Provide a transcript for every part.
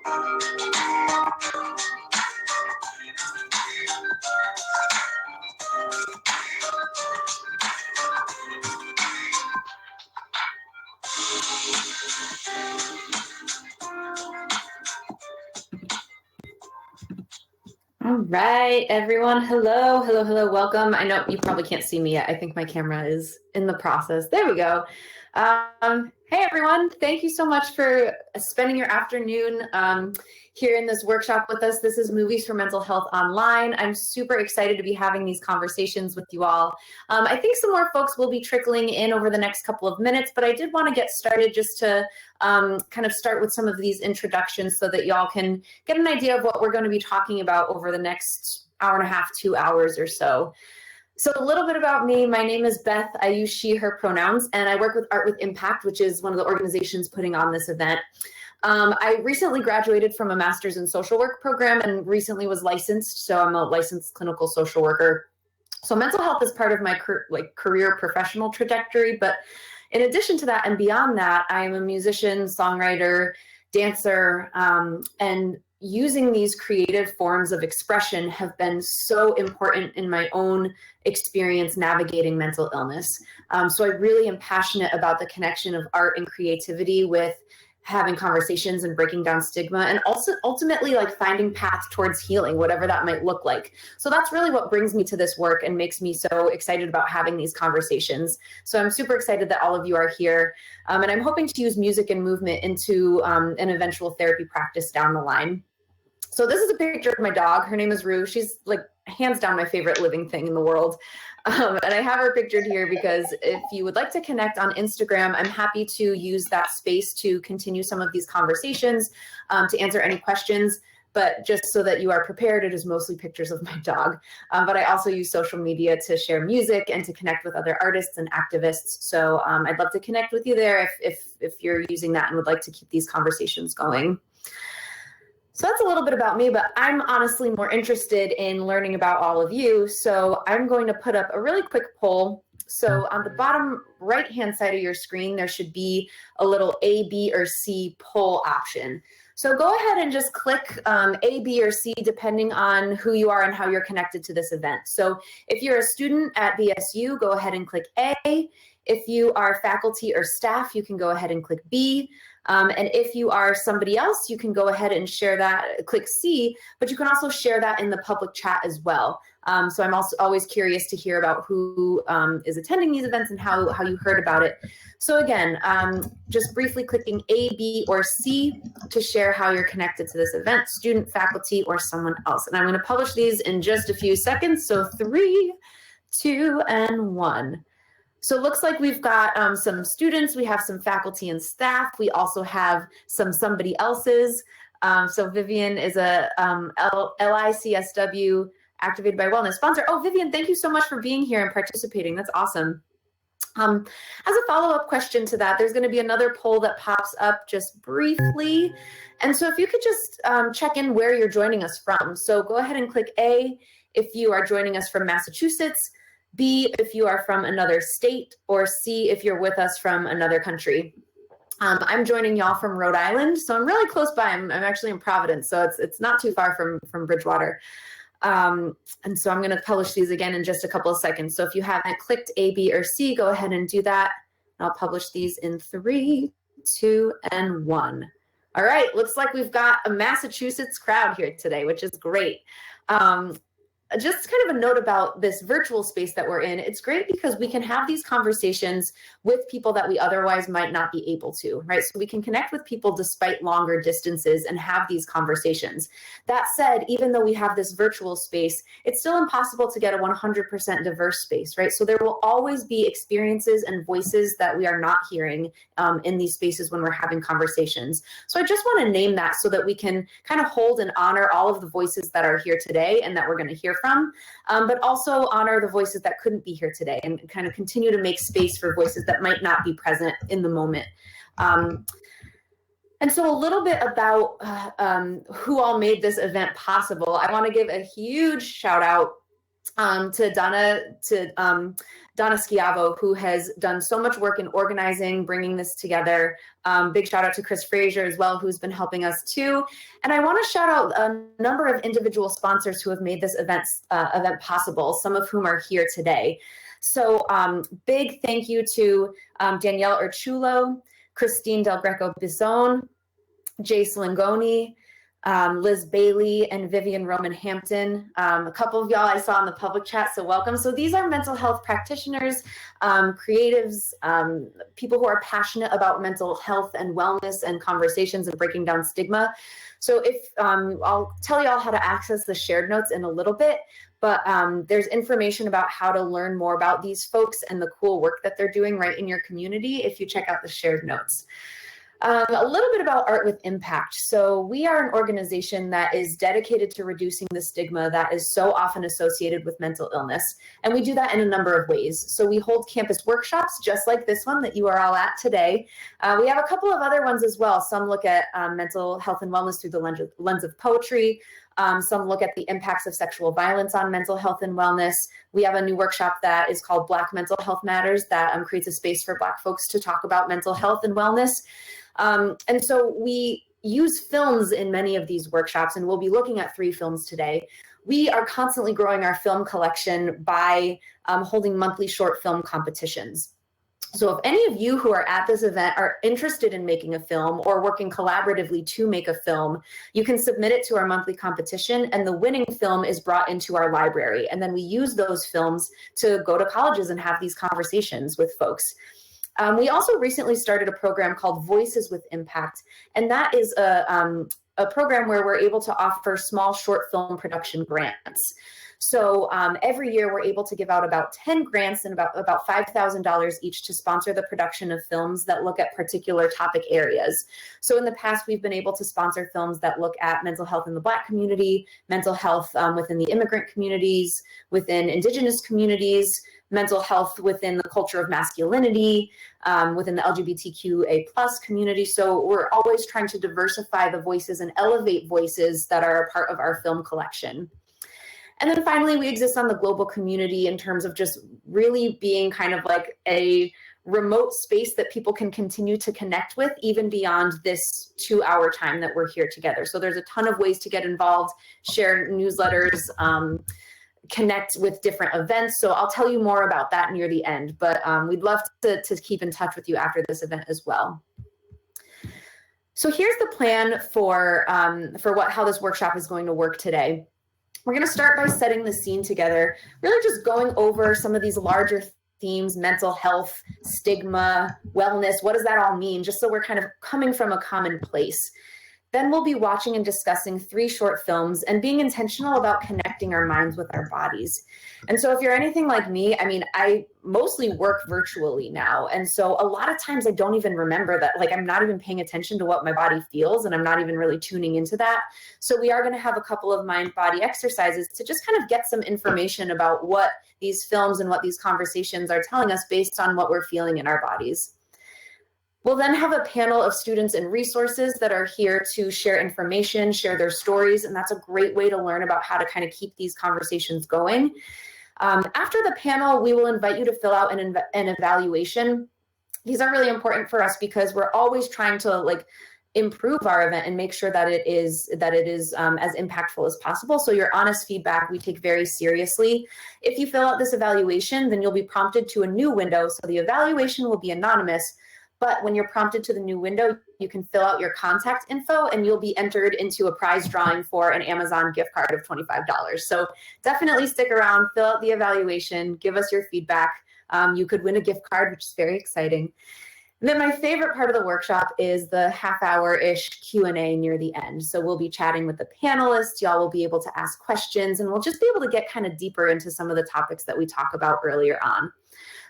All right, everyone. Hello, hello, hello. Welcome. I know you probably can't see me yet. I think my camera is in the process. There we go. Hey, everyone. Thank you so much for spending your afternoon here in this workshop with us. This is Movies for Mental Health Online. I'm super excited to be having these conversations with you all. I think some more folks will be trickling in over the next couple of minutes, but I did want to get started just to kind of start with some of these introductions so that y'all can get an idea of what we're going to be talking about over the next hour and a half, 2 hours or so. So a little bit about me. My name is Beth. I use she, her pronouns, and I work with Art with Impact, which is one of the organizations putting on this event. I recently graduated from a master's in social work program and recently was licensed. So I'm a licensed clinical social worker. So mental health is part of my career professional trajectory. But in addition to that and beyond that, I am a musician, songwriter, dancer, and using these creative forms of expression have been so important in my own experience navigating mental illness. So I really am passionate about the connection of art and creativity with having conversations and breaking down stigma, and also ultimately like finding paths towards healing, whatever that might look like. So that's really what brings me to this work and makes me so excited about having these conversations. So I'm super excited that all of you are here. And I'm hoping to use music and movement into an eventual therapy practice down the line. So this is a picture of my dog. Her name is Rue. She's like hands down my favorite living thing in the world. And I have her pictured here because if you would like to connect on Instagram, I'm happy to use that space to continue some of these conversations, to answer any questions. But just so that you are prepared, it is mostly pictures of my dog. But I also use social media to share music and to connect with other artists and activists. So I'd love to connect with you there if you're using that and would like to keep these conversations going. So that's a little bit about me, but I'm honestly more interested in learning about all of you. So I'm going to put up a really quick poll. So on the bottom right-hand side of your screen, there should be a little A, B, or C poll option. So go ahead and just click A, B, or C, depending on who you are and how you're connected to this event. So if you're a student at BSU, go ahead and click A. If you are faculty or staff, you can go ahead and click B. And if you are somebody else, you can go ahead and share that, click C, but you can also share that in the public chat as well. So I'm also always curious to hear about who is attending these events and how you heard about it. So again, just briefly clicking A, B, or C to share how you're connected to this event, student, faculty, or someone else. And I'm going to publish these in just a few seconds. So 3, 2, and 1. So it looks like we've got some students, we have some faculty and staff, we also have somebody else's. So Vivian is a LICSW Activated by Wellness sponsor. Oh, Vivian, thank you so much for being here and participating. That's awesome. As a follow-up question to that, there's going to be another poll that pops up just briefly. And so if you could just check in where you're joining us from. So go ahead and click A if you are joining us from Massachusetts, B, if you are from another state, or C, if you're with us from another country. I'm joining y'all from Rhode Island, so I'm really close by. I'm actually in Providence, so it's not too far from Bridgewater. And so I'm going to publish these again in just a couple of seconds. So if you haven't clicked A, B, or C, go ahead and do that. I'll publish these in 3, 2, and 1. All right, looks like we've got a Massachusetts crowd here today, which is great. Just kind of a note about this virtual space that we're in. It's great because we can have these conversations with people that we otherwise might not be able to, right? So we can connect with people despite longer distances and have these conversations. That said, even though we have this virtual space, it's still impossible to get a 100% diverse space, right? So there will always be experiences and voices that we are not hearing in these spaces when we're having conversations. So I just want to name that so that we can kind of hold and honor all of the voices that are here today and that we're going to hear from, but also honor the voices that couldn't be here today and kind of continue to make space for voices that might not be present in the moment. And so a little bit about who all made this event possible. I want to give a huge shout out Donna Schiavo, who has done so much work in organizing, bringing this together. Big shout out to Chris Frazier as well, who's been helping us too. And I want to shout out a number of individual sponsors who have made this event possible, some of whom are here today. So big thank you to Danielle Urchulo, Christine Del Greco Bizone, Jace Langoni, Liz Bailey, and Vivian Roman Hampton. A couple of y'all I saw in the public chat, so welcome. So these are mental health practitioners, creatives, people who are passionate about mental health and wellness and conversations and breaking down stigma. So if I'll tell y'all how to access the shared notes in a little bit, but there's information about how to learn more about these folks and the cool work that they're doing right in your community if you check out the shared notes. A little bit about Art with Impact. So we are an organization that is dedicated to reducing the stigma that is so often associated with mental illness. And we do that in a number of ways. So we hold campus workshops, just like this one that you are all at today. We have a couple of other ones as well. Some look at mental health and wellness through the lens of poetry. Some look at the impacts of sexual violence on mental health and wellness. We have a new workshop that is called Black Mental Health Matters that creates a space for Black folks to talk about mental health and wellness. And so we use films in many of these workshops, and we'll be looking at 3 films today. We are constantly growing our film collection by holding monthly short film competitions. So if any of you who are at this event are interested in making a film or working collaboratively to make a film, you can submit it to our monthly competition, and the winning film is brought into our library. And then we use those films to go to colleges and have these conversations with folks. We also recently started a program called Voices with Impact, and that is a program where we're able to offer small short film production grants. So every year we're able to give out about 10 grants and about $5,000 each to sponsor the production of films that look at particular topic areas. So in the past, we've been able to sponsor films that look at mental health in the Black community, mental health within the immigrant communities, within Indigenous communities, mental health within the culture of masculinity, within the LGBTQA+ community. So we're always trying to diversify the voices and elevate voices that are a part of our film collection. And then finally, we exist on the global community in terms of just really being kind of like a remote space that people can continue to connect with even beyond this 2-hour time that we're here together. So there's a ton of ways to get involved, share newsletters, connect with different events. So I'll tell you more about that near the end, but we'd love to keep in touch with you after this event as well. So here's the plan for how this workshop is going to work today. We're going to start by setting the scene together, really just going over some of these larger themes: mental health, stigma, wellness. What does that all mean? Just so we're kind of coming from a common place. Then we'll be watching and discussing 3 short films and being intentional about connecting our minds with our bodies. And so if you're anything like me, I mean, I mostly work virtually now. And so a lot of times I don't even remember that, like I'm not even paying attention to what my body feels, and I'm not even really tuning into that. So we are going to have a couple of mind-body exercises to just kind of get some information about what these films and what these conversations are telling us based on what we're feeling in our bodies. We'll then have a panel of students and resources that are here to share information, share their stories, and that's a great way to learn about how to kind of keep these conversations going. After the panel, we will invite you to fill out an evaluation. These are really important for us because we're always trying to improve our event and make sure that it is as impactful as possible. So your honest feedback we take very seriously. If you fill out this evaluation, then you'll be prompted to a new window. So the evaluation will be anonymous, but when you're prompted to the new window, you can fill out your contact info and you'll be entered into a prize drawing for an Amazon gift card of $25. So definitely stick around, fill out the evaluation, give us your feedback. You could win a gift card, which is very exciting. And then my favorite part of the workshop is the half-hour-ish Q&A near the end. So we'll be chatting with the panelists, y'all will be able to ask questions, and we'll just be able to get kind of deeper into some of the topics that we talked about earlier on.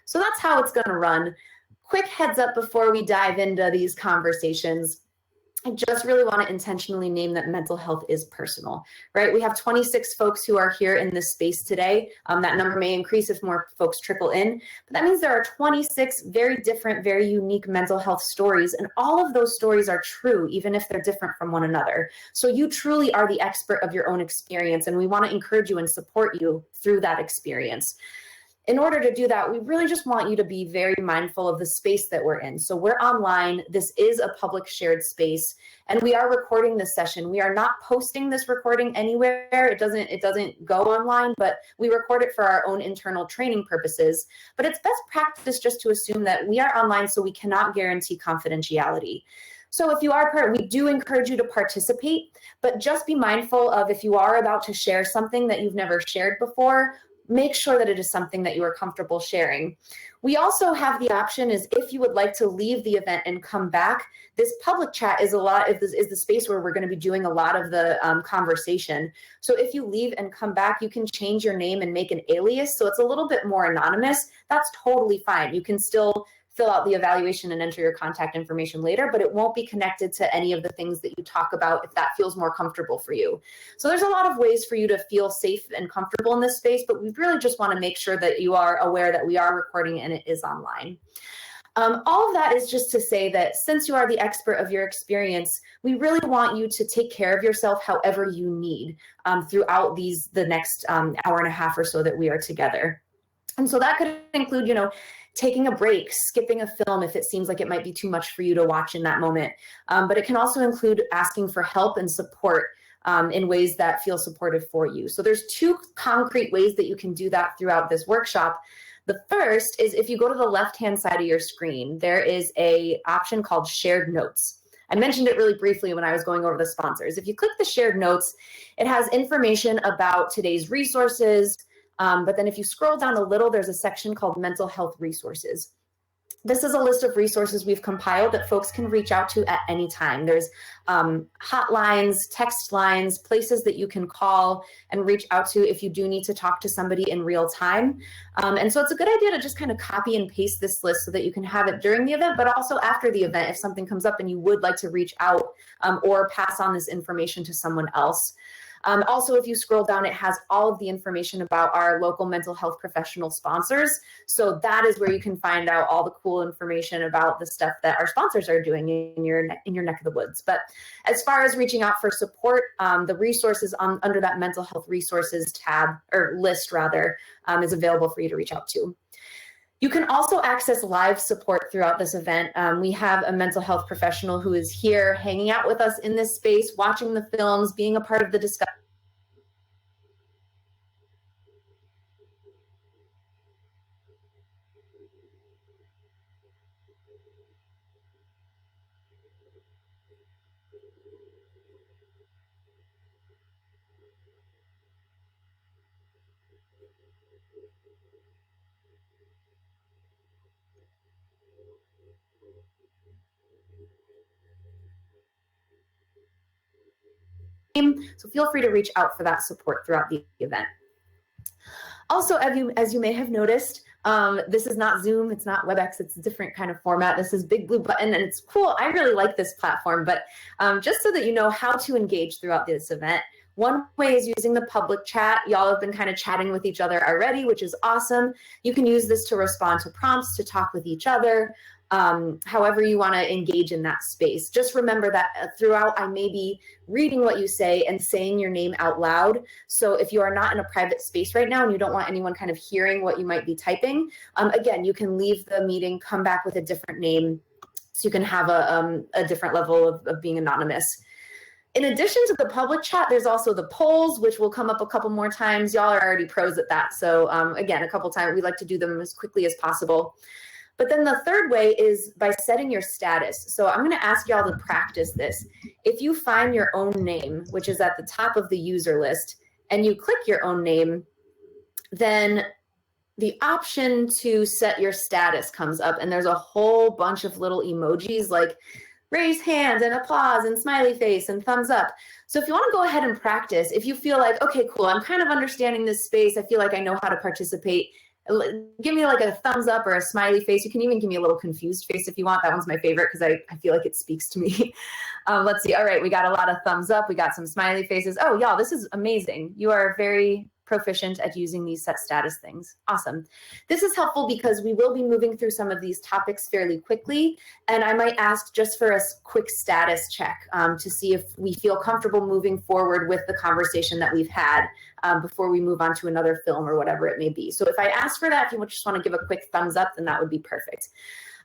So that's how it's going to run. Quick heads up before we dive into these conversations. I just really want to intentionally name that mental health is personal, right? We have 26 folks who are here in this space today. That number may increase if more folks trickle in, but that means there are 26 very different, very unique mental health stories, and all of those stories are true, even if they're different from one another. So you truly are the expert of your own experience, and we want to encourage you and support you through that experience. In order to do that, we really just want you to be very mindful of the space that we're in. So we're online. This is a public shared space, and we are recording this session. We are not posting this recording anywhere. It doesn't go online, but we record it for our own internal training purposes. But it's best practice just to assume that we are online, so we cannot guarantee confidentiality. So if you are part, we do encourage you to participate, but just be mindful of, if you are about to share something that you've never shared before, make sure that it is something that you are comfortable sharing. We also have the option is, if you would like to leave the event and come back, this public chat is the space where we're going to be doing a lot of the conversation. So if you leave and come back, you can change your name and make an alias. So it's a little bit more anonymous. That's totally fine. You can still fill out the evaluation and enter your contact information later, but it won't be connected to any of the things that you talk about if that feels more comfortable for you. So there's a lot of ways for you to feel safe and comfortable in this space, but we really just want to make sure that you are aware that we are recording and it is online. All of that is just to say that since you are the expert of your experience, we really want you to take care of yourself however you need throughout the next hour and a half or so that we are together. And so that could include, taking a break, skipping a film if it seems like it might be too much for you to watch in that moment. But it can also include asking for help and support in ways that feel supportive for you. So there's two concrete ways that you can do that throughout this workshop. The first is, if you go to the left-hand side of your screen, there is an option called Shared Notes. I mentioned it really briefly when I was going over the sponsors. If you click the Shared Notes, it has information about today's resources, but then if you scroll down a little, there's a section called Mental Health Resources. This is a list of resources we've compiled that folks can reach out to at any time. There's hotlines, text lines, places that you can call and reach out to if you do need to talk to somebody in real time. And so it's a good idea to just kind of copy and paste this list so that you can have it during the event, but also after the event if something comes up and you would like to reach out or pass on this information to someone else. Also, if you scroll down, it has all of the information about our local mental health professional sponsors. So that is where you can find out all the cool information about the stuff that our sponsors are doing in your neck of the woods. But as far as reaching out for support, the resources under that mental health resources tab, or list rather, is available for you to reach out to. You can also access live support throughout this event. We have a mental health professional who is here hanging out with us in this space, watching the films, being a part of the discussion. So feel free to reach out for that support throughout the event. Also, as you may have noticed, this is not Zoom, it's not WebEx, it's a different kind of format. This is Big Blue Button, and it's cool. I really like this platform, but just so that you know how to engage throughout this event, one way is using the public chat. Y'all have been kind of chatting with each other already, which is awesome. You can use this to respond to prompts, to talk with each other, however you want to engage in that space. Just remember that throughout, I may be reading what you say and saying your name out loud. So if you are not in a private space right now and you don't want anyone kind of hearing what you might be typing, again, you can leave the meeting, come back with a different name so you can have a different level of being anonymous. In addition to the public chat, there's also the polls, which will come up a couple more times. Y'all are already pros at that. So again, a couple times, we like to do them as quickly as possible. But then the third way is by setting your status. So I'm going to ask y'all to practice this. If you find your own name, which is at the top of the user list, and you click your own name, then the option to set your status comes up, and there's a whole bunch of little emojis like raise hand and applause and smiley face and thumbs up. So if you want to go ahead and practice, if you feel like, okay, cool, I'm kind of understanding this space, I feel like I know how to participate, give me like a thumbs up or a smiley face. You can even give me a little confused face if you want. That one's my favorite because I feel like it speaks to me. Let's see. All right, we got a lot of thumbs up. We got some smiley faces. Oh, y'all, this is amazing. You are very proficient at using these set status things. Awesome. This is helpful because we will be moving through some of these topics fairly quickly, and I might ask just for a quick status check to see if we feel comfortable moving forward with the conversation that we've had before we move on to another film or whatever it may be. So if I ask for that, if you just want to give a quick thumbs up, then that would be perfect.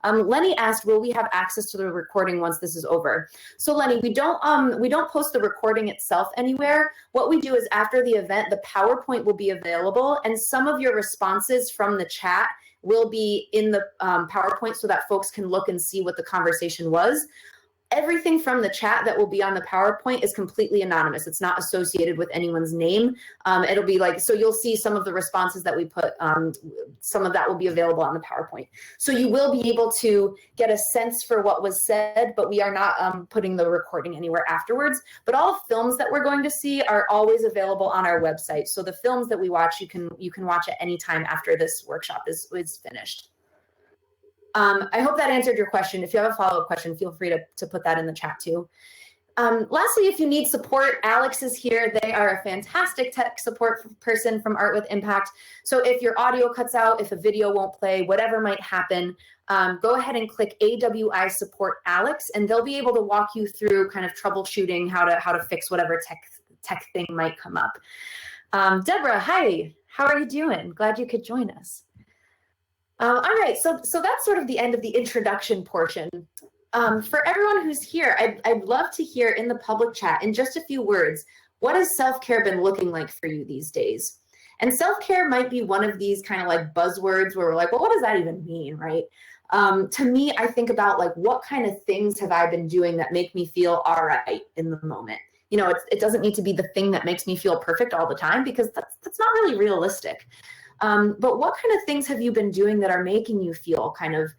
Lenny asked, will we have access to the recording once this is over? So Lenny, we don't post the recording itself anywhere. What we do is after the event, the PowerPoint will be available, and some of your responses from the chat will be in the PowerPoint so that folks can look and see what the conversation was. Everything from the chat that will be on the PowerPoint is completely anonymous. It's not associated with anyone's name. It'll be like, so you'll see some of the responses that we put, some of that will be available on the PowerPoint. So you will be able to get a sense for what was said, but we are not putting the recording anywhere afterwards. But all films that we're going to see are always available on our website. So the films that we watch, you can watch at any time after this workshop is finished. I hope that answered your question. If you have a follow-up question, feel free to put that in the chat too. Lastly, if you need support, Alex is here. They are a fantastic tech support person from Art with Impact. So if your audio cuts out, if a video won't play, whatever might happen, go ahead and click AWI Support Alex, and they'll be able to walk you through kind of troubleshooting how to fix whatever tech thing might come up. Deborah, hi. How are you doing? Glad you could join us. All right, so that's sort of the end of the introduction portion. For everyone who's here, I'd love to hear in the public chat, in just a few words, what has self-care been looking like for you these days? And self-care might be one of these kind of like buzzwords where we're like, well, what does that even mean, right? To me, I think about like, what kind of things have I been doing that make me feel all right in the moment? You know, it doesn't need to be the thing that makes me feel perfect all the time, because that's not really realistic. But what kind of things have you been doing that are making you feel kind of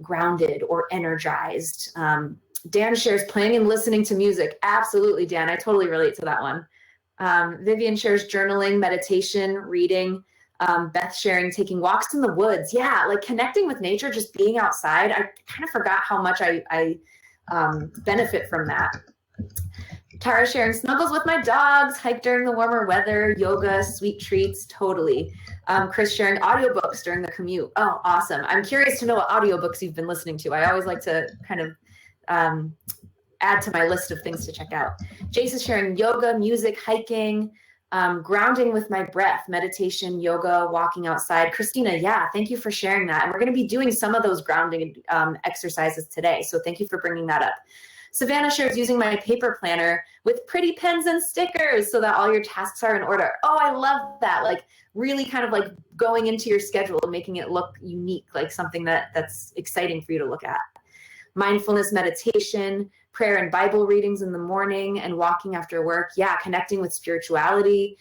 grounded or energized? Dan shares playing and listening to music. Absolutely, Dan. I totally relate to that one. Vivian shares journaling, meditation, reading. Beth sharing taking walks in the woods. Yeah, like connecting with nature, just being outside. I kind of forgot how much I benefit from that. Tara sharing snuggles with my dogs, hike during the warmer weather, yoga, sweet treats, totally. Chris sharing audiobooks during the commute. Oh, awesome. I'm curious to know what audiobooks you've been listening to. I always like to kind of add to my list of things to check out. Jace is sharing yoga, music, hiking, grounding with my breath, meditation, yoga, walking outside. Christina, yeah, thank you for sharing that. And we're going to be doing some of those grounding exercises today. So thank you for bringing that up. Savannah shares using my paper planner with pretty pens and stickers so that all your tasks are in order. Oh, I love that. Like really kind of like going into your schedule and making it look unique, like something that's exciting for you to look at. Mindfulness meditation, prayer and Bible readings in the morning and walking after work. Yeah, connecting with spirituality,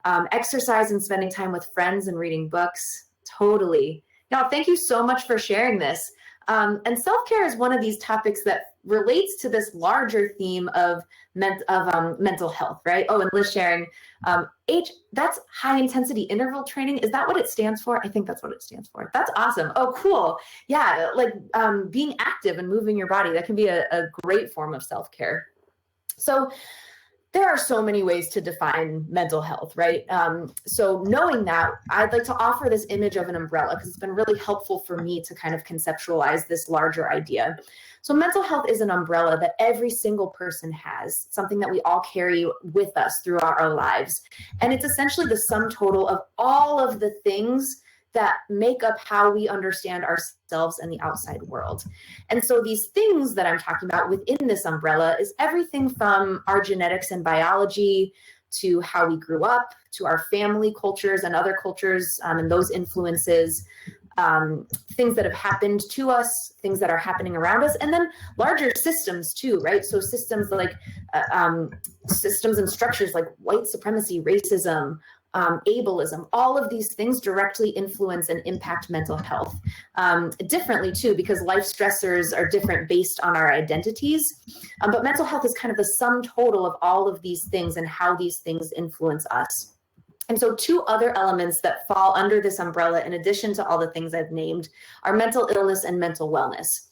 exercise and spending time with friends and reading books. Totally. Now, thank you so much for sharing this. And self-care is one of these topics that relates to this larger theme of mental health, right? Oh, and Liz sharing, that's high intensity interval training. Is that what it stands for? I think that's what it stands for. That's awesome. Oh, cool. Yeah, like being active and moving your body, that can be a great form of self-care. So there are so many ways to define mental health, right? So knowing that, I'd like to offer this image of an umbrella because it's been really helpful for me to kind of conceptualize this larger idea. So mental health is an umbrella that every single person has, something that we all carry with us throughout our lives. And it's essentially the sum total of all of the things that make up how we understand ourselves and the outside world. And so these things that I'm talking about within this umbrella is everything from our genetics and biology to how we grew up, to our family cultures and other cultures and those influences, things that have happened to us, things that are happening around us, and then larger systems too, right? So systems like systems and structures like white supremacy, racism, ableism, all of these things directly influence and impact mental health differently too, because life stressors are different based on our identities. But mental health is kind of the sum total of all of these things and how these things influence us. And so two other elements that fall under this umbrella, in addition to all the things I've named, are mental illness and mental wellness.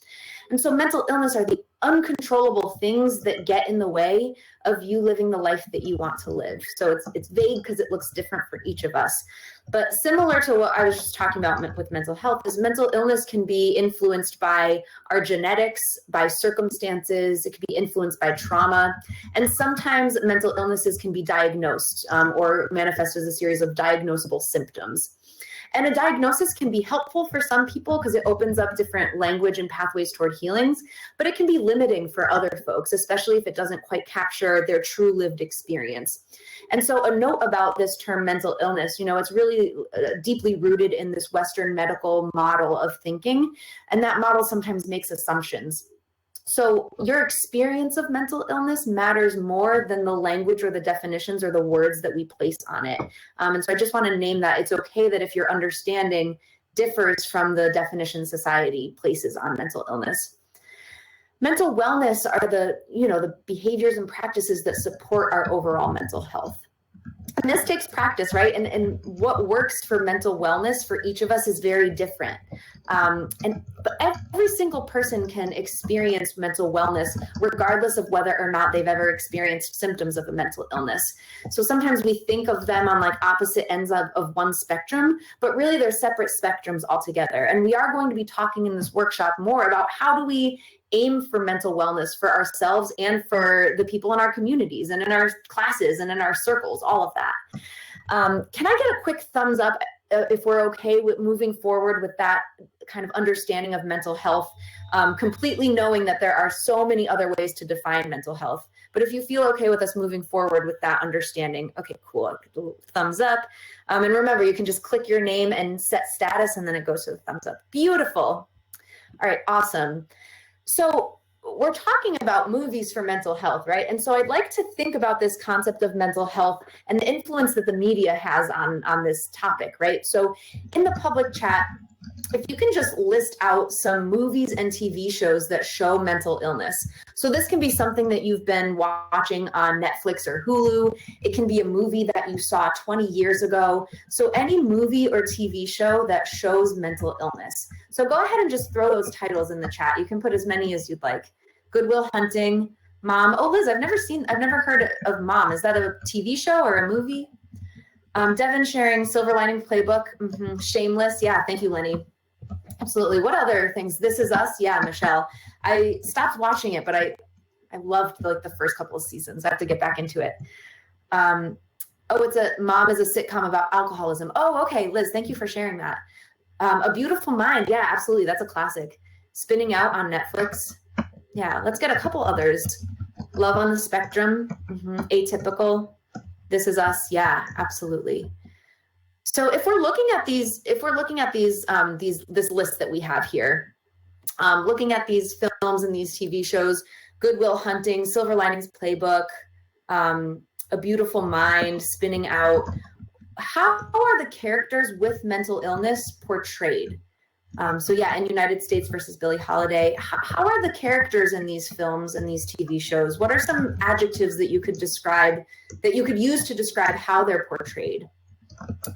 And so mental illness are the uncontrollable things that get in the way of you living the life that you want to live. So it's vague because it looks different for each of us. But similar to what I was just talking about with mental health, is mental illness can be influenced by our genetics, by circumstances. It can be influenced by trauma. And sometimes mental illnesses can be diagnosed or manifest as a series of diagnosable symptoms. And a diagnosis can be helpful for some people because it opens up different language and pathways toward healings, but it can be limiting for other folks, especially if it doesn't quite capture their true lived experience. And so a note about this term mental illness, it's really deeply rooted in this Western medical model of thinking, and that model sometimes makes assumptions. So your experience of mental illness matters more than the language or the definitions or the words that we place on it. And so I just want to name that. It's okay that if your understanding differs from the definition society places on mental illness. Mental wellness are the behaviors and practices that support our overall mental health. And this takes practice, right? And what works for mental wellness for each of us is very different. But every single person can experience mental wellness regardless of whether or not they've ever experienced symptoms of a mental illness. So sometimes we think of them on like opposite ends of one spectrum, but really they're separate spectrums altogether. And we are going to be talking in this workshop more about how do we aim for mental wellness for ourselves and for the people in our communities and in our classes and in our circles, all of that. Can I get a quick thumbs up if we're okay with moving forward with that kind of understanding of mental health, completely knowing that there are so many other ways to define mental health. But if you feel okay with us moving forward with that understanding, okay, cool, thumbs up. And remember, you can just click your name and set status, and then it goes to the thumbs up. Beautiful. All right, awesome. So we're talking about movies for mental health, right? And so I'd like to think about this concept of mental health and the influence that the media has on this topic, right? So in the public chat, if you can just list out some movies and TV shows that show mental illness. So this can be something that you've been watching on Netflix or Hulu. It can be a movie that you saw 20 years ago. So any movie or TV show that shows mental illness. So go ahead and just throw those titles in the chat. You can put as many as you'd like. Good Will Hunting, Mom. Oh, Liz, I've never heard of Mom. Is that a TV show or a movie? Devin sharing Silver Lining Playbook. Shameless. Yeah, thank you, Lenny. Absolutely. What other things? This Is Us. Yeah, Michelle. I stopped watching it, but I loved like the first couple of seasons. I have to get back into it. Mom is a sitcom about alcoholism. Oh, okay, Liz, thank you for sharing that. A Beautiful Mind. Yeah, absolutely. That's a classic. Spinning Out on Netflix. Yeah, let's get a couple others. Love on the Spectrum. Atypical. This Is Us. Yeah, absolutely. So if we're looking at these, this list that we have here, looking at these films and these TV shows, Good Will Hunting, Silver Linings Playbook, A Beautiful Mind, Spinning Out, how are the characters with mental illness portrayed? So yeah, in United States versus Billie Holiday, how are the characters in these films and these TV shows? What are some adjectives that you could describe, that you could use to describe how they're portrayed?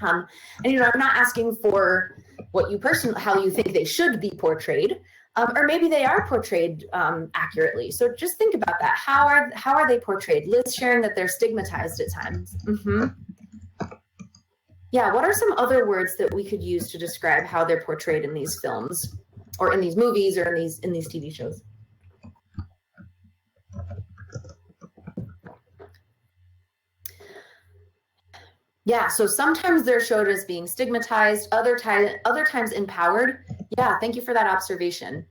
And I'm not asking for how you think they should be portrayed, or maybe they are portrayed accurately. So just think about that. How are they portrayed? Liz sharing that they're stigmatized at times. Yeah, what are some other words that we could use to describe how they're portrayed in these films, or in these movies, or in these TV shows? Yeah, so sometimes they're showed as being stigmatized, other times empowered. Yeah, thank you for that observation.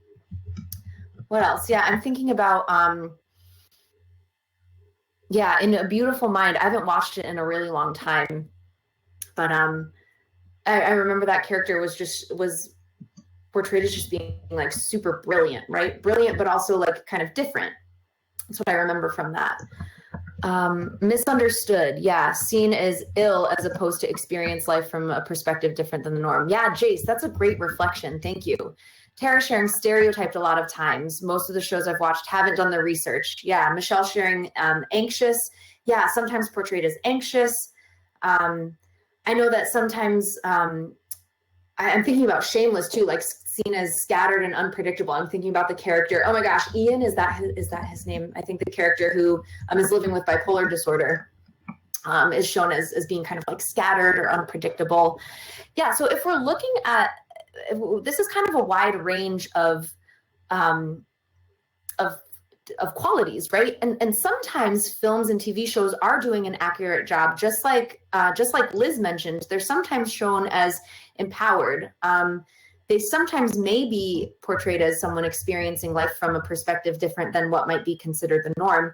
What else? Yeah, I'm thinking about, in A Beautiful Mind. I haven't watched it in a really long time, but I remember that character was portrayed as just being like super brilliant, right? Brilliant, but also like kind of different. That's what I remember from that. Misunderstood. Yeah. Seen as ill as opposed to experience life from a perspective different than the norm. Yeah, Jace, that's a great reflection. Thank you. Tara sharing stereotyped a lot of times. Most of the shows I've watched haven't done the research. Yeah. Michelle sharing anxious. Yeah. Sometimes portrayed as anxious. I know that sometimes I'm thinking about Shameless too, like seen as scattered and unpredictable. I'm thinking about the character. Oh my gosh, Ian, is that his name? I think the character who is living with bipolar disorder is shown as being kind of like scattered or unpredictable. Yeah. So if we're looking at, this is kind of a wide range of qualities, right? And sometimes films and TV shows are doing an accurate job, just like Liz mentioned. They're sometimes shown as empowered. They sometimes may be portrayed as someone experiencing life from a perspective different than what might be considered the norm.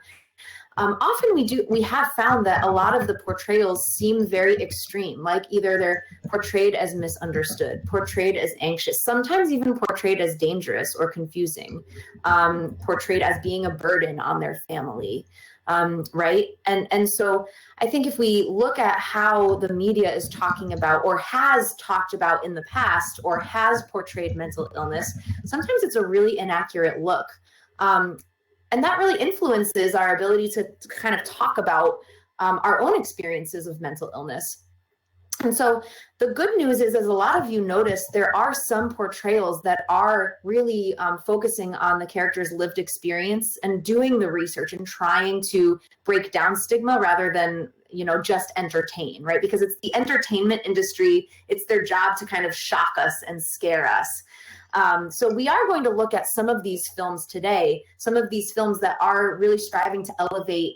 Often we have found that a lot of the portrayals seem very extreme, like either they're portrayed as misunderstood, portrayed as anxious, sometimes even portrayed as dangerous or confusing, portrayed as being a burden on their family, right? And so I think if we look at how the media is talking about or has talked about in the past or has portrayed mental illness, sometimes it's a really inaccurate look. And that really influences our ability to kind of talk about our own experiences of mental illness. And so the good news is, as a lot of you noticed, there are some portrayals that are really focusing on the character's lived experience and doing the research and trying to break down stigma rather than, just entertain, right? Because it's the entertainment industry. It's their job to kind of shock us and scare us. So we are going to look at some of these films today, some of these films that are really striving to elevate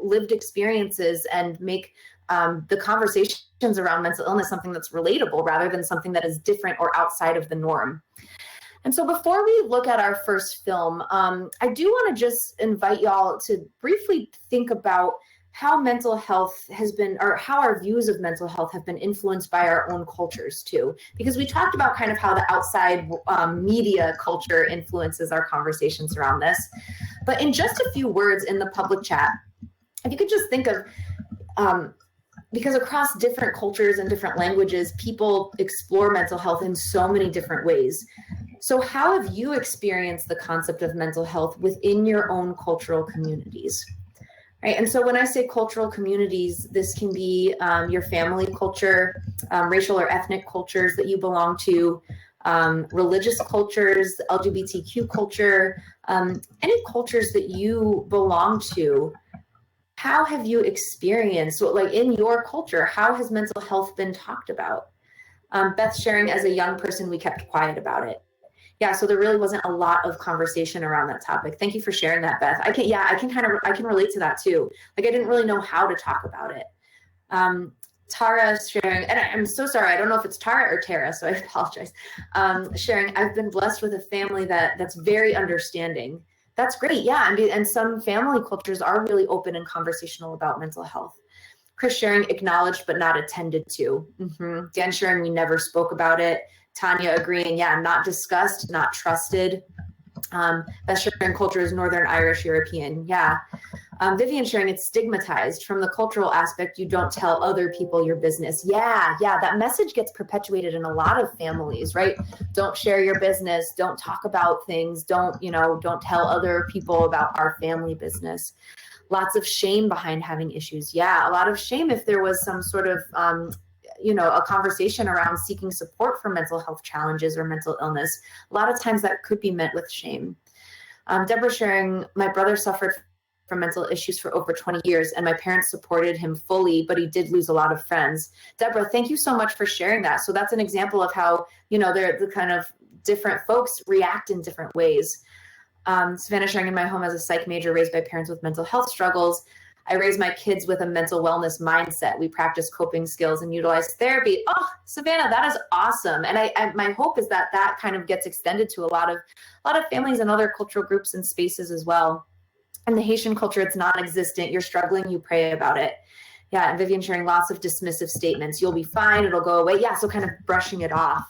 lived experiences and make the conversations around mental illness something that's relatable rather than something that is different or outside of the norm. And so before we look at our first film, I do want to just invite y'all to briefly think about how mental health has been, or how our views of mental health have been influenced by our own cultures too. Because we talked about kind of how the outside media culture influences our conversations around this. But in just a few words in the public chat, if you could just think of, because across different cultures and different languages, people explore mental health in so many different ways. So how have you experienced the concept of mental health within your own cultural communities? Right. And so when I say cultural communities, this can be your family culture, racial or ethnic cultures that you belong to, religious cultures, LGBTQ culture, any cultures that you belong to. How have you experienced, like in your culture, how has mental health been talked about? Beth sharing, as a young person, we kept quiet about it. Yeah, so there really wasn't a lot of conversation around that topic. Thank you for sharing that, Beth. I can relate to that too. Like I didn't really know how to talk about it. Tara sharing, and I'm so sorry, I don't know if it's Tara or Tara, so I apologize. Sharing, I've been blessed with a family that's very understanding. That's great, yeah, and some family cultures are really open and conversational about mental health. Chris sharing, acknowledged but not attended to. Dan sharing, we never spoke about it. Tanya agreeing, yeah, not discussed, not trusted. Best sharing culture is Northern Irish European, yeah. Vivian sharing, it's stigmatized. From the cultural aspect, you don't tell other people your business. Yeah, that message gets perpetuated in a lot of families, right? Don't share your business, don't talk about things, don't tell other people about our family business. Lots of shame behind having issues. Yeah, a lot of shame if there was some sort of a conversation around seeking support for mental health challenges or mental illness. A lot of times that could be met with shame. Deborah sharing, my brother suffered from mental issues for over 20 years and my parents supported him fully, but he did lose a lot of friends. Deborah, thank you so much for sharing that. So that's an example of how, they're the kind of different folks react in different ways. Savannah sharing, in my home as a psych major raised by parents with mental health struggles, I raise my kids with a mental wellness mindset. We practice coping skills and utilize therapy. Oh, Savannah, that is awesome. And my hope is that kind of gets extended to a lot of families and other cultural groups and spaces as well. In the Haitian culture, it's non-existent. You're struggling, you pray about it. Yeah, and Vivian sharing lots of dismissive statements. You'll be fine, it'll go away. Yeah, so kind of brushing it off.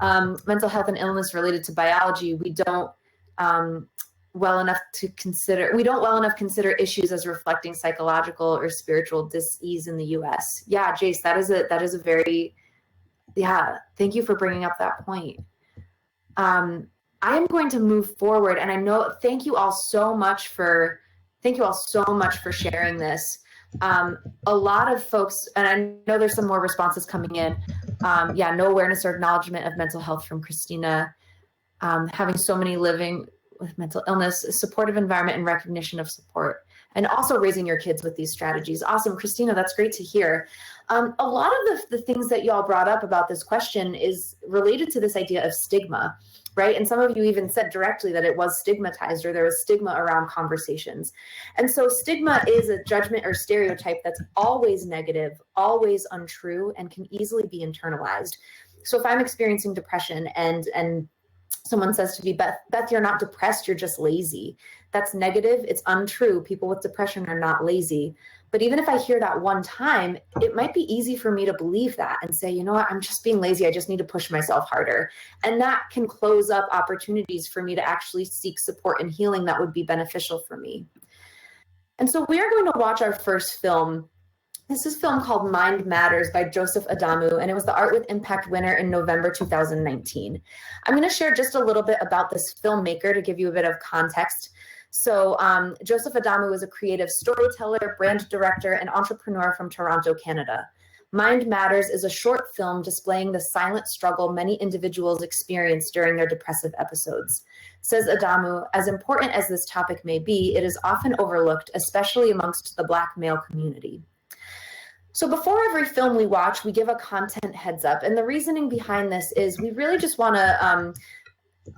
Mental health and illness related to biology, we don't well enough consider issues as reflecting psychological or spiritual dis-ease in the US. Yeah, Jace, that is a very, thank you for bringing up that point. I am going to move forward, and thank you all so much for sharing this. A lot of folks, and I know there's some more responses coming in, No awareness or acknowledgement of mental health from Christina. Having so many living with mental illness, a supportive environment, and recognition of support, and also raising your kids with these strategies. Awesome, Christina, that's great to hear. A lot of the things that y'all brought up about this question is related to this idea of stigma, right? And some of you even said directly that it was stigmatized, or there was stigma around conversations. And so stigma is a judgment or stereotype that's always negative, always untrue, and can easily be internalized. So if I'm experiencing depression and someone says to me, Beth, you're not depressed, you're just lazy. That's negative. It's untrue. People with depression are not lazy. But even if I hear that one time, it might be easy for me to believe that and say, you know what, I'm just being lazy. I just need to push myself harder. And that can close up opportunities for me to actually seek support and healing that would be beneficial for me. And so we are going to watch our first film. This is a film called Mind Matters by Joseph Adamu, and it was the Art with Impact winner in November 2019. I'm going to share just a little bit about this filmmaker to give you a bit of context. So Joseph Adamu is a creative storyteller, brand director, and entrepreneur from Toronto, Canada. Mind Matters is a short film displaying the silent struggle many individuals experience during their depressive episodes. Says Adamu, as important as this topic may be, it is often overlooked, especially amongst the Black male community. So before every film we watch, we give a content heads up. And the reasoning behind this is we really just want to,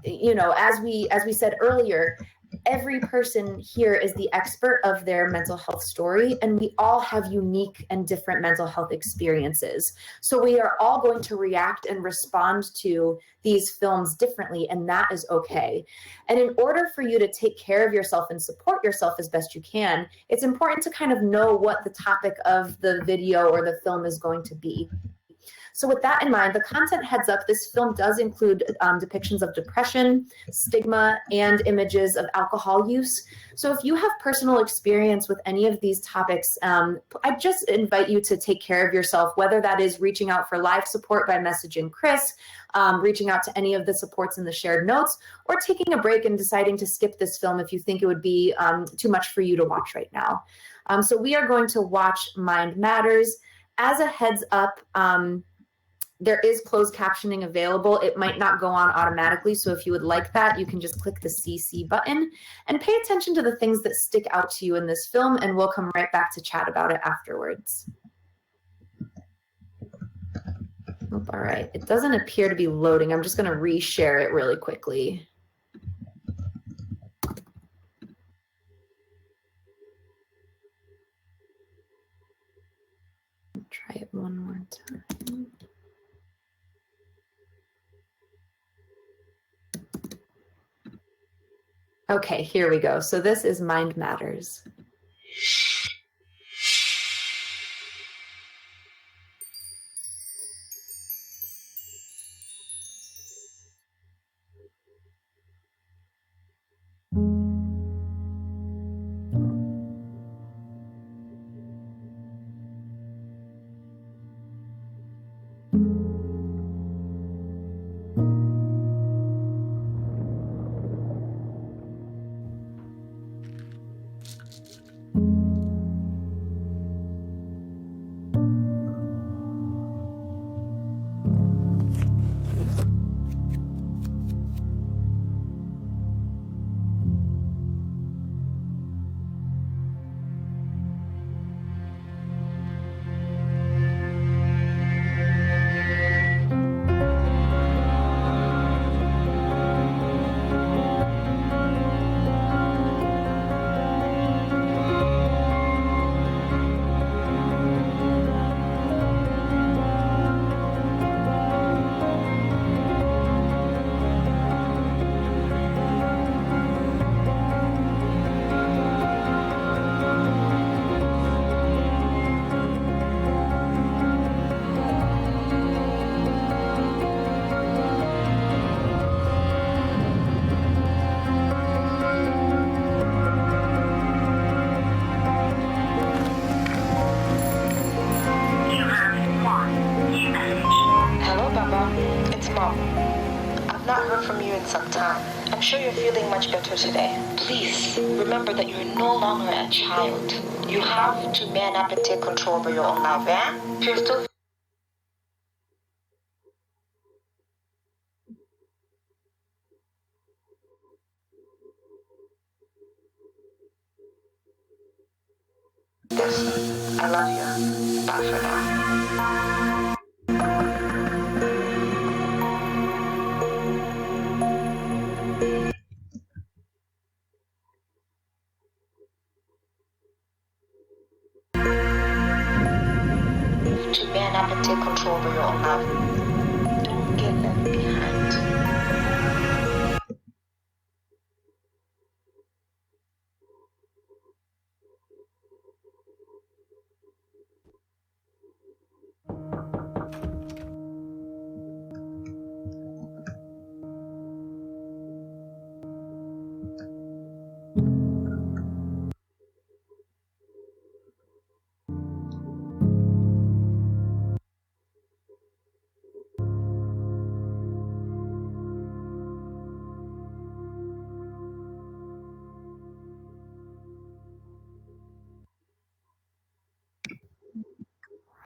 as we said earlier, every person here is the expert of their mental health story, and we all have unique and different mental health experiences. So we are all going to react and respond to these films differently, and that is okay. And in order for you to take care of yourself and support yourself as best you can, it's important to kind of know what the topic of the video or the film is going to be. So with that in mind, the content heads up, this film does include depictions of depression, stigma, and images of alcohol use. So if you have personal experience with any of these topics, I just invite you to take care of yourself, whether that is reaching out for live support by messaging Chris, reaching out to any of the supports in the shared notes, or taking a break and deciding to skip this film if you think it would be too much for you to watch right now. So we are going to watch Mind Matters. As a heads up, there is closed captioning available. It might not go on automatically, so if you would like that, you can just click the CC button and pay attention to the things that stick out to you in this film, and we'll come right back to chat about it afterwards. All right, it doesn't appear to be loading. I'm just going to reshare it really quickly. Try it one more time. Okay, here we go. So this is Mind Matters. I'm sure you're feeling much better today. Please remember that you're no longer a child. You have to man up and take control over your own life, yeah? If you're still this. I love you. Bye for now. To man up and take control over your own life. Don't get left behind.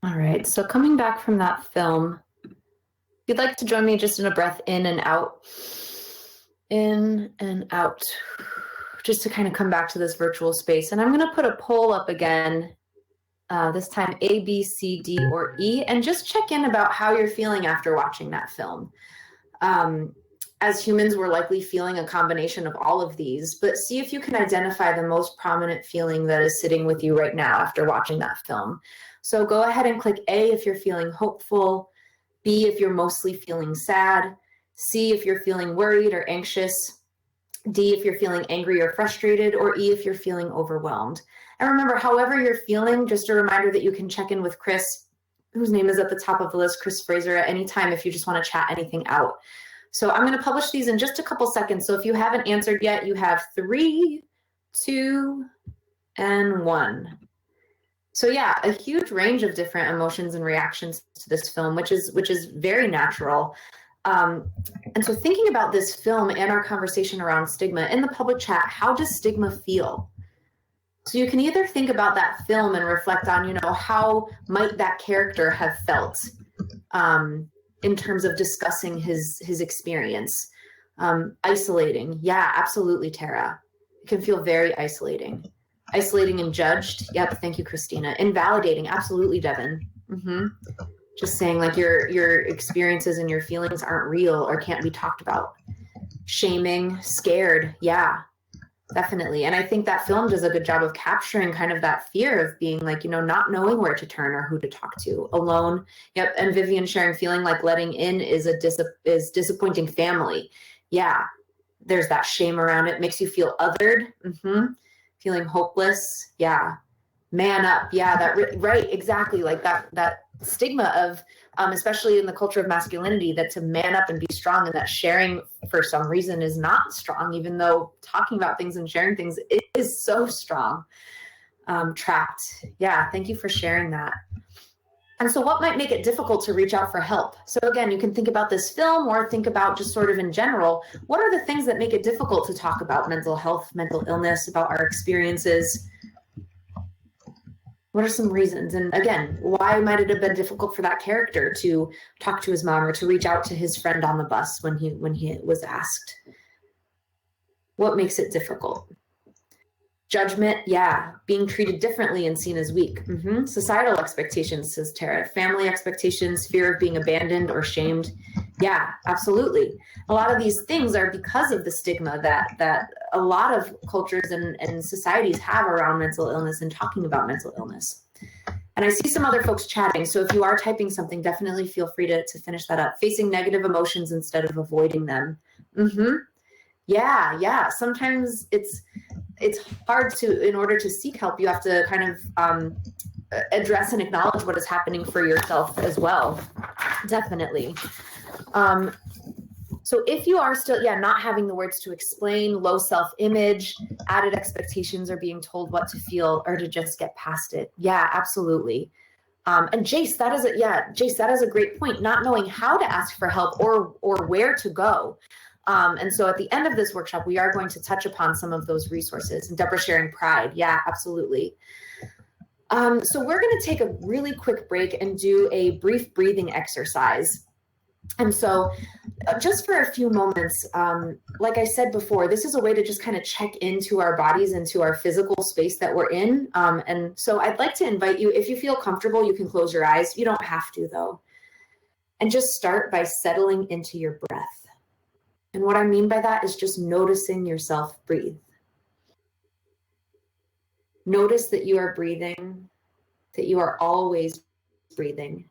All right, so coming back from that film, if you'd like to join me just in a breath in and out, just to kind of come back to this virtual space. And I'm going to put a poll up again, this time A, B, C, D, or E, and just check in about how you're feeling after watching that film. As humans, we're likely feeling a combination of all of these, but see if you can identify the most prominent feeling that is sitting with you right now after watching that film. So go ahead and click A if you're feeling hopeful, B if you're mostly feeling sad, C if you're feeling worried or anxious, D if you're feeling angry or frustrated, or E if you're feeling overwhelmed. And remember, however you're feeling, just a reminder that you can check in with Chris, whose name is at the top of the list, Chris Fraser, at any time if you just want to chat anything out. So I'm going to publish these in just a couple seconds. So if you haven't answered yet, you have 3, 2, and 1. So yeah, a huge range of different emotions and reactions to this film, which is very natural. And so thinking about this film and our conversation around stigma in the public chat, how does stigma feel? So you can either think about that film and reflect on, how might that character have felt in terms of discussing his experience. Isolating. Yeah, absolutely, Tara. It can feel very isolating. Isolating and judged. Yep. Thank you, Christina. Invalidating. Absolutely, Devin. Just saying like your experiences and your feelings aren't real or can't be talked about. Shaming, scared. Yeah, definitely. And I think that film does a good job of capturing kind of that fear of being like, not knowing where to turn or who to talk to, alone. Yep. And Vivian sharing feeling like letting in is disappointing family. Yeah. There's that shame around it. Makes you feel othered. Feeling hopeless. Yeah. Man up. Yeah. Right. Exactly. Like that stigma of, especially in the culture of masculinity, that to man up and be strong, and that sharing for some reason is not strong, even though talking about things and sharing things is so strong. Trapped. Yeah. Thank you for sharing that. And so what might make it difficult to reach out for help? So again, you can think about this film or think about just sort of in general, what are the things that make it difficult to talk about mental health, mental illness, about our experiences? What are some reasons? And again, why might it have been difficult for that character to talk to his mom or to reach out to his friend on the bus when he was asked? What makes it difficult? Judgment, yeah. Being treated differently and seen as weak. Societal expectations, says Tara. Family expectations, fear of being abandoned or shamed. Yeah, absolutely. A lot of these things are because of the stigma that a lot of cultures and societies have around mental illness and talking about mental illness. And I see some other folks chatting. So if you are typing something, definitely feel free to finish that up. Facing negative emotions instead of avoiding them. Yeah. Sometimes it's hard in order to seek help, you have to kind of address and acknowledge what is happening for yourself as well. Definitely. So if you are still, not having the words to explain, low self-image, added expectations, or being told what to feel or to just get past it. Yeah, absolutely. And Jace, that is a great point. Not knowing how to ask for help or where to go. And so at the end of this workshop, we are going to touch upon some of those resources. And Deborah sharing pride. Yeah, absolutely. So we're going to take a really quick break and do a brief breathing exercise. And so just for a few moments, like I said before, this is a way to just kind of check into our bodies, into our physical space that we're in. And so I'd like to invite you, if you feel comfortable, you can close your eyes. You don't have to, though. And just start by settling into your breath. And what I mean by that is just noticing yourself breathe. Notice that you are breathing, that you are always breathing.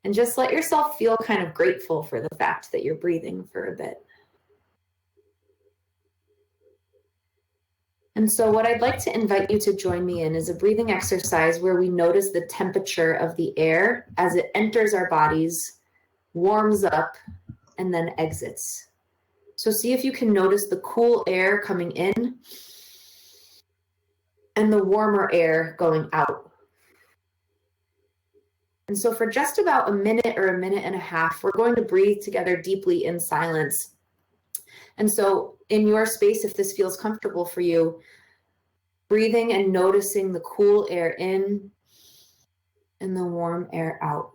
And just let yourself feel kind of grateful for the fact that you're breathing for a bit. And so what I'd like to invite you to join me in is a breathing exercise where we notice the temperature of the air as it enters our bodies, warms up, and then exits. So see if you can notice the cool air coming in and the warmer air going out. And so for just about a minute or a minute and a half, we're going to breathe together deeply in silence. And so in your space, if this feels comfortable for you, breathing and noticing the cool air in and the warm air out.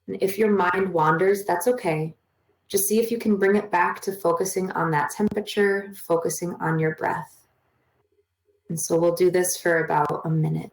And if your mind wanders, that's okay. Just see if you can bring it back to focusing on that temperature, focusing on your breath. And so we'll do this for about a minute.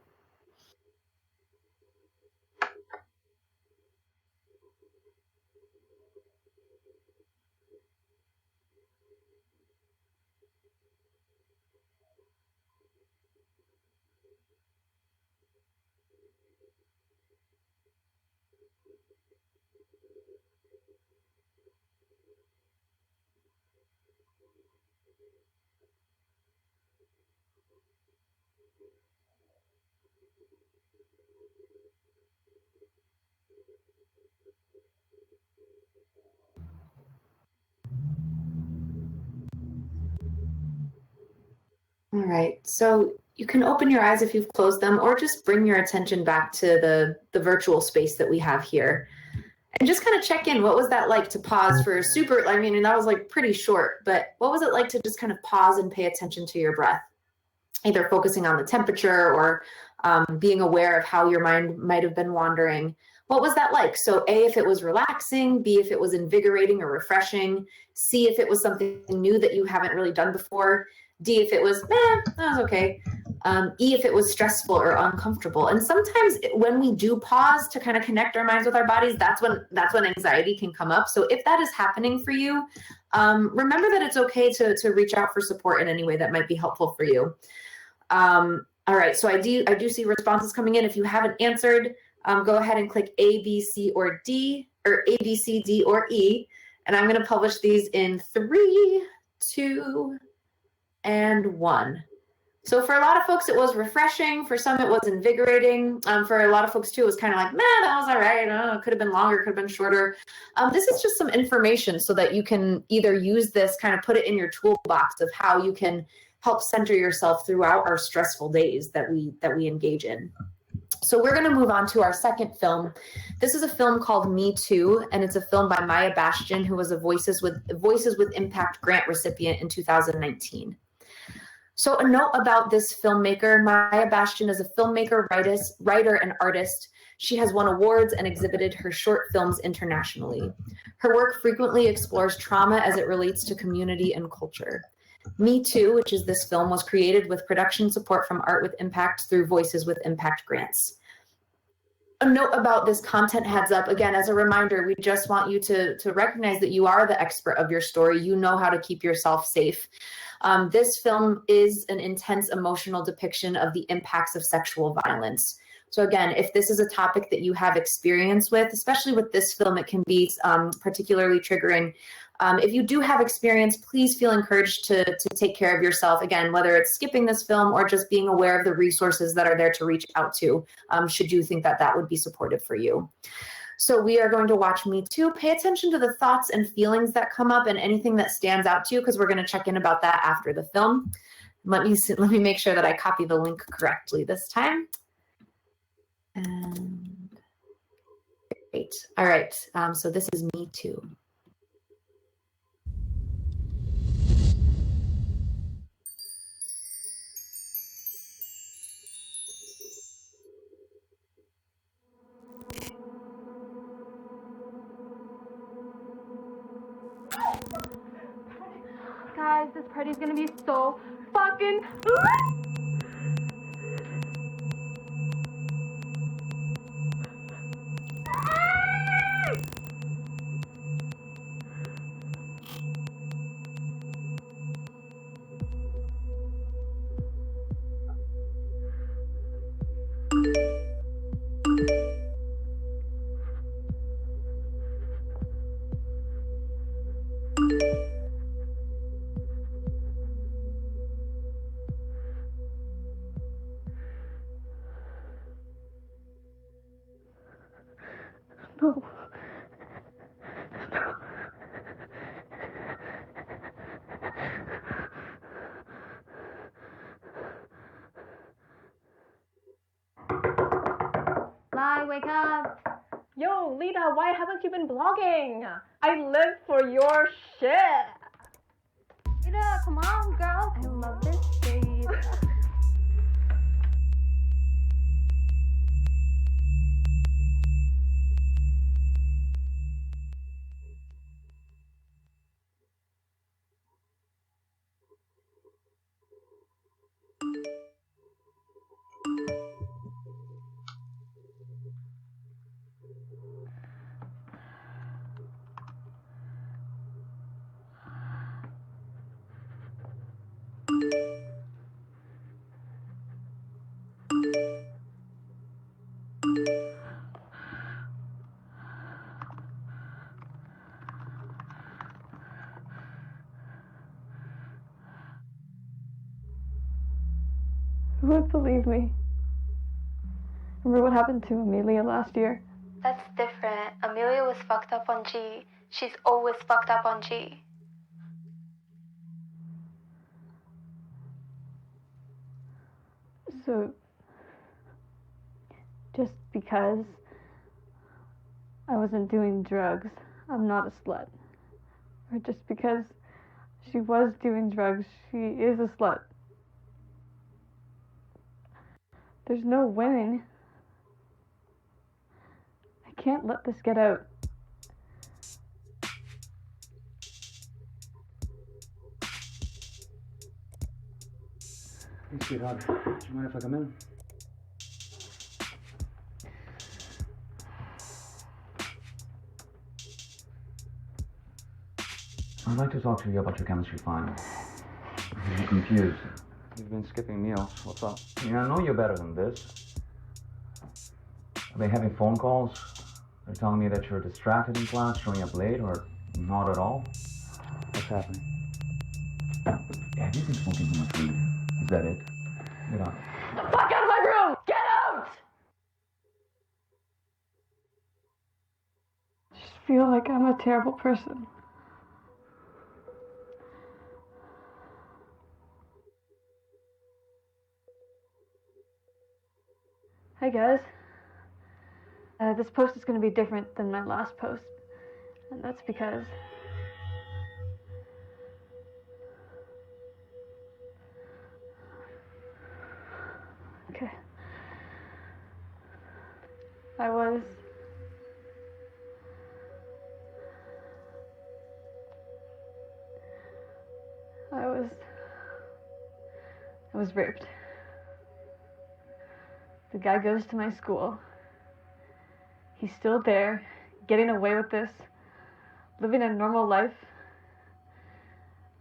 All right, so you can open your eyes if you've closed them, or just bring your attention back to the virtual space that we have here. And just kind of check in. What was that like to pause for super, I mean, that was like pretty short, but what was it like to just kind of pause and pay attention to your breath? Either focusing on the temperature or being aware of how your mind might have been wandering. What was that like? So A, if it was relaxing, B, if it was invigorating or refreshing, C, if it was something new that you haven't really done before, D, if it was, that was okay. E, if it was stressful or uncomfortable. And sometimes when we do pause to kind of connect our minds with our bodies, that's when anxiety can come up. So if that is happening for you, remember that it's okay to reach out for support in any way that might be helpful for you. All right, so I do see responses coming in. If you haven't answered, go ahead and click A, B, C, or D, or A, B, C, D, or E. And I'm going to publish these in 3, 2, and 1. So for a lot of folks, it was refreshing. For some, it was invigorating. For a lot of folks, too, it was kind of like, that was all right. It could have been longer, could have been shorter. This is just some information so that you can either use this, kind of put it in your toolbox of how you can help center yourself throughout our stressful days that we engage in. So we're going to move on to our second film. This is a film called Me Too, and it's a film by Maya Bastian, who was a Voices with Impact grant recipient in 2019. So a note about this filmmaker, Maya Bastian is a filmmaker, writer, and artist. She has won awards and exhibited her short films internationally. Her work frequently explores trauma as it relates to community and culture. Me Too, which is this film, was created with production support from Art with Impact through Voices with Impact grants. A note about this content heads up, again, as a reminder, we just want you to recognize that you are the expert of your story. You know how to keep yourself safe. This film is an intense emotional depiction of the impacts of sexual violence. So again, if this is a topic that you have experience with, especially with this film, it can be particularly triggering. If you do have experience, please feel encouraged to take care of yourself. Again, whether it's skipping this film or just being aware of the resources that are there to reach out to, should you think that that would be supportive for you. So we are going to watch Me Too. Pay attention to the thoughts and feelings that come up and anything that stands out to you, because we're going to check in about that after the film. Let me make sure that I copy the link correctly this time. And great. All right. So this is Me Too. party's gonna be so fucking lit! No. Lai, wake up! Yo, Lita, why haven't you been blogging? I live for your shit. Lita, come on, girl. I love this shade. Who would believe me? Remember what happened to Amelia last year? That's different. Amelia was fucked up on G. She's always fucked up on G. So, just because I wasn't doing drugs, I'm not a slut. Or just because she was doing drugs, she is a slut. There's no winning. I can't let this get out. Hey, sweetheart, do you mind if I come in? I'd like to talk to you about your chemistry final. You're confused. You've been skipping meals. What's up? I mean, I know you're better than this. Are they having phone calls? They're telling me that you're distracted in class, showing up late, or not at all? What's happening? Yeah, have you been smoking too much weed? Is that it? Get on. Fuck out of my room! Get out! I just feel like I'm a terrible person. Hi guys. This post is going to be different than my last post. And that's because okay. I was raped. The guy goes to my school. He's still there, getting away with this, living a normal life.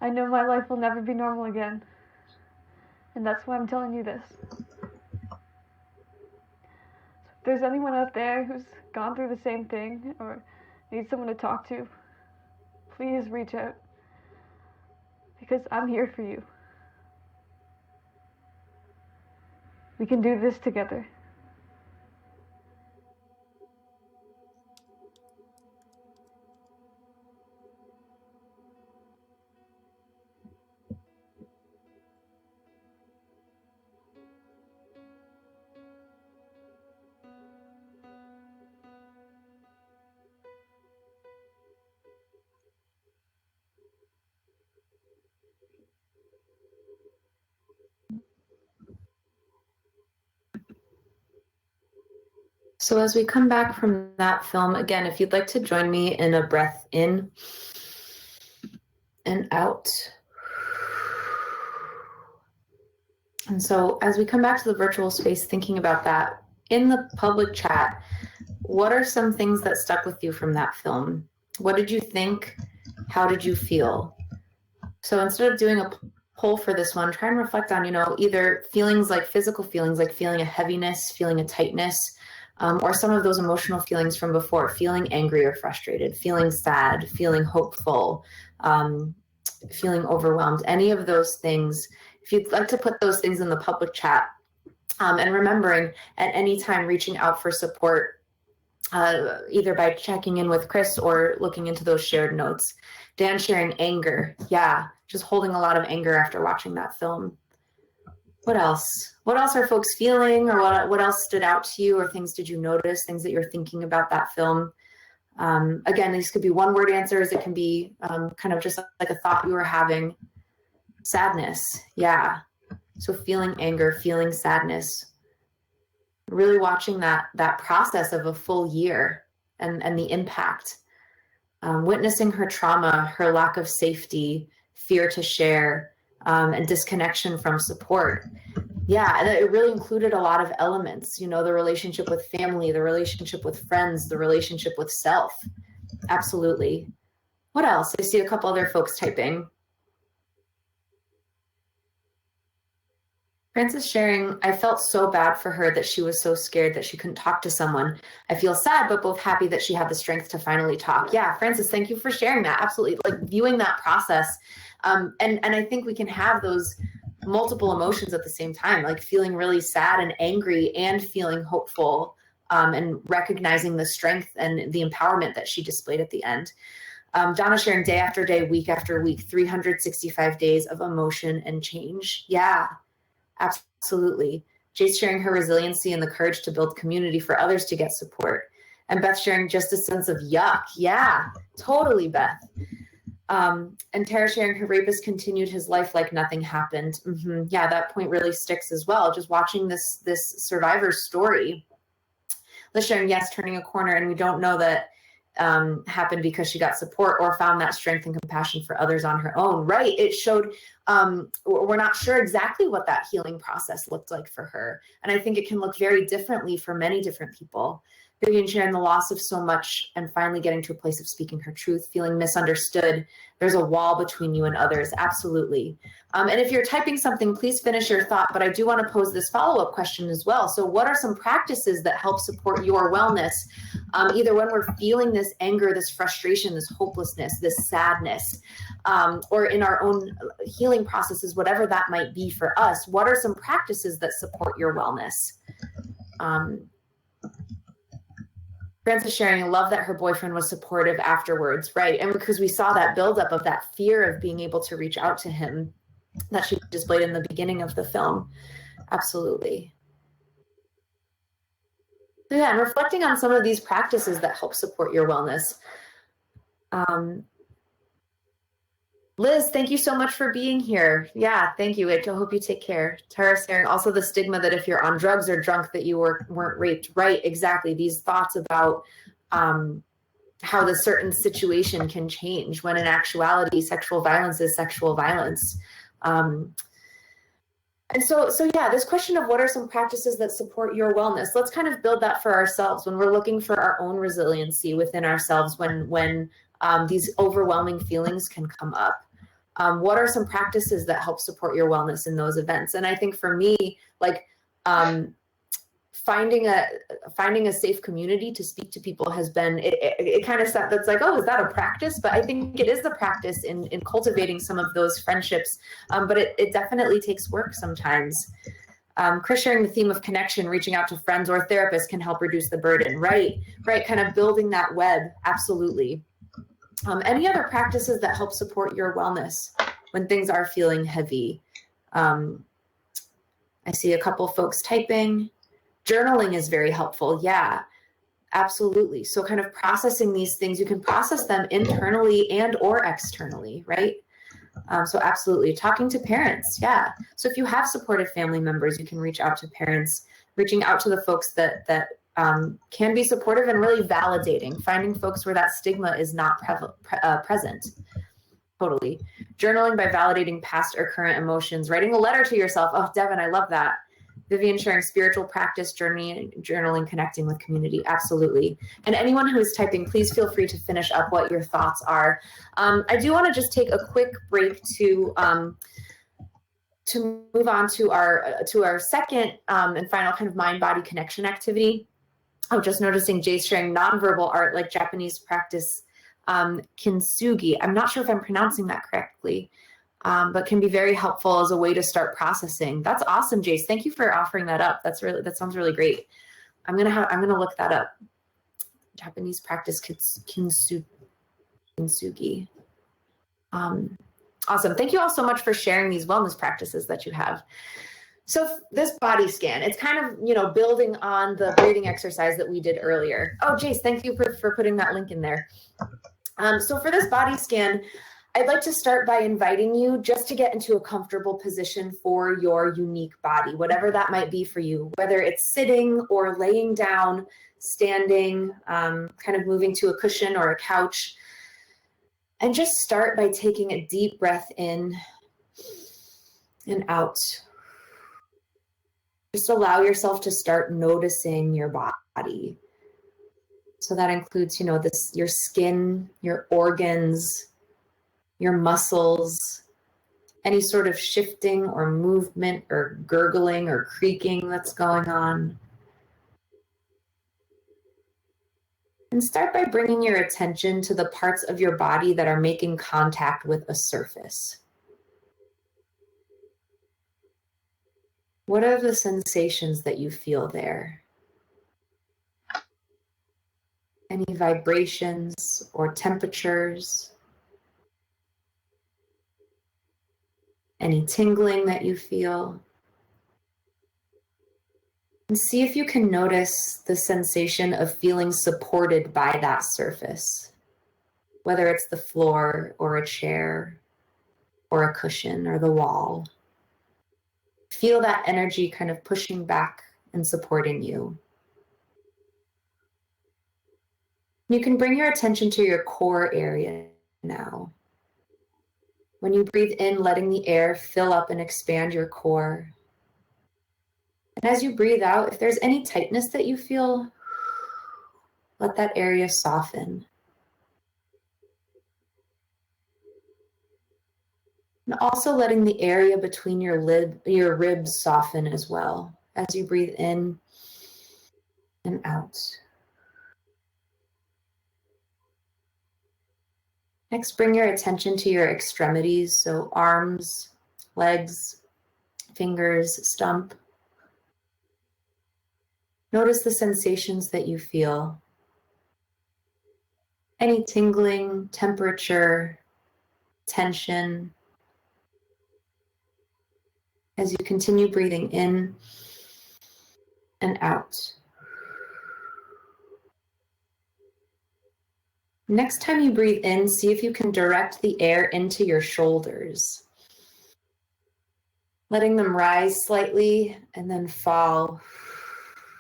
I know my life will never be normal again. And that's why I'm telling you this. So if there's anyone out there who's gone through the same thing or needs someone to talk to, please reach out. Because I'm here for you. We can do this together. So as we come back from that film, again, if you'd like to join me in a breath in and out, And so as we come back to the virtual space, thinking about that in the public chat, what are some things that stuck with you from that film? What did you think? How did you feel? So instead of doing a poll for this one, try and reflect on, either feelings like physical feelings, like feeling a heaviness, feeling a tightness, or some of those emotional feelings from before, feeling angry or frustrated, feeling sad, feeling hopeful, feeling overwhelmed, any of those things. If you'd like to put those things in the public chat, and remembering at any time reaching out for support, either by checking in with Chris or looking into those shared notes. Dan sharing anger. Yeah, just holding a lot of anger after watching that film. What else? What else are folks feeling, or what else stood out to you, or things did you notice, things that you're thinking about that film? Again, these could be one-word answers. It can be kind of just like a thought you were having. Sadness. Yeah. So feeling anger, feeling sadness. Really watching that process of a full year and the impact. Witnessing her trauma, her lack of safety, fear to share, and disconnection from support. Yeah, and it really included a lot of elements, the relationship with family, the relationship with friends, the relationship with self. Absolutely. What else? I see a couple other folks typing. Francis sharing, I felt so bad for her that she was so scared that she couldn't talk to someone. I feel sad, but both happy that she had the strength to finally talk. Yeah, Francis, thank you for sharing that. Absolutely. Like viewing that process. And I think we can have those multiple emotions at the same time, like feeling really sad and angry and feeling hopeful, and recognizing the strength and the empowerment that she displayed at the end. Donna sharing day after day, week after week, 365 days of emotion and change. Yeah. Absolutely. Jace sharing her resiliency and the courage to build community for others to get support. And Beth sharing just a sense of yuck. Yeah, totally, Beth. And Tara sharing her rapist continued his life like nothing happened. Mm-hmm. Yeah, that point really sticks as well. Just watching this survivor's story. Liz sharing, yes, turning a corner, and we don't know that happened because she got support or found that strength and compassion for others on her own. Right. It showed, we're not sure exactly what that healing process looked like for her. And I think it can look very differently for many different people. Vivian sharing the loss of so much and finally getting to a place of speaking her truth, feeling misunderstood. There's a wall between you and others. Absolutely. And if you're typing something, please finish your thought, but I do want to pose this follow-up question as well. So what are some practices that help support your wellness, either when we're feeling this anger, this frustration, this hopelessness, this sadness, or in our own healing processes, whatever that might be for us? What are some practices that support your wellness? Frances sharing, love that her boyfriend was supportive afterwards, right? And because we saw that buildup of that fear of being able to reach out to him that she displayed in the beginning of the film. Absolutely. So yeah, and reflecting on some of these practices that help support your wellness. Liz, thank you so much for being here. Yeah, thank you. I hope you take care. Tara sharing also the stigma that if you're on drugs or drunk that you weren't raped. Right, exactly. These thoughts about how the certain situation can change when in actuality sexual violence is sexual violence. And so yeah, this question of what are some practices that support your wellness, let's kind of build that for ourselves when we're looking for our own resiliency within ourselves when these overwhelming feelings can come up. What are some practices that help support your wellness in those events? And I think for me, like finding a safe community to speak to people has been, it kind of that's like, oh, is that a practice? But I think it is the practice in cultivating some of those friendships. But it definitely takes work sometimes. Chris sharing the theme of connection, reaching out to friends or therapists can help reduce the burden, right? Kind of building that web. Absolutely. Any other practices that help support your wellness when things are feeling heavy? I see a couple folks typing. Journaling is very helpful. Yeah, absolutely. So kind of processing these things, you can process them internally and or externally, right? So absolutely. Talking to parents. Yeah. So if you have supportive family members, you can reach out to parents, reaching out to the folks that can be supportive and really validating, finding folks where that stigma is not present. Totally. journaling by validating past or current emotions, writing a letter to yourself. Oh, Devin, I love that. Vivian sharing spiritual practice, journaling, connecting with community. Absolutely. And anyone who is typing, please feel free to finish up what your thoughts are. I do want to just take a quick break to move on to our second and final kind of mind-body connection activity. Oh, just noticing Jay's sharing nonverbal art like Japanese practice kintsugi. I'm not sure if I'm pronouncing that correctly. But can be very helpful as a way to start processing. That's awesome, Jace. Thank you for offering that up. That sounds really great. I'm gonna look that up. Japanese practice kintsugi. Awesome. Thank you all so much for sharing these wellness practices that you have. So this body scan, it's kind of, building on the breathing exercise that we did earlier. Oh, Jace, thank you for putting that link in there. So for this body scan, I'd like to start by inviting you just to get into a comfortable position for your unique body, whatever that might be for you, whether it's sitting or laying down, standing, kind of moving to a cushion or a couch. And just start by taking a deep breath in and out. Just allow yourself to start noticing your body. So that includes, your skin, your organs, your muscles, any sort of shifting or movement or gurgling or creaking that's going on. And start by bringing your attention to the parts of your body that are making contact with a surface. What are the sensations that you feel there? Any vibrations or temperatures? Any tingling that you feel? And see if you can notice the sensation of feeling supported by that surface, whether it's the floor or a chair or a cushion or the wall. Feel that energy kind of pushing back and supporting you. You can bring your attention to your core area now. When you breathe in, letting the air fill up and expand your core. And as you breathe out, if there's any tightness that you feel, let that area soften. And also letting the area between your ribs soften as well as you breathe in and out. Next, bring your attention to your extremities, so arms, legs, fingers, stump. Notice the sensations that you feel. Any tingling, temperature, tension. As you continue breathing in and out. Next time you breathe in, see if you can direct the air into your shoulders. Letting them rise slightly and then fall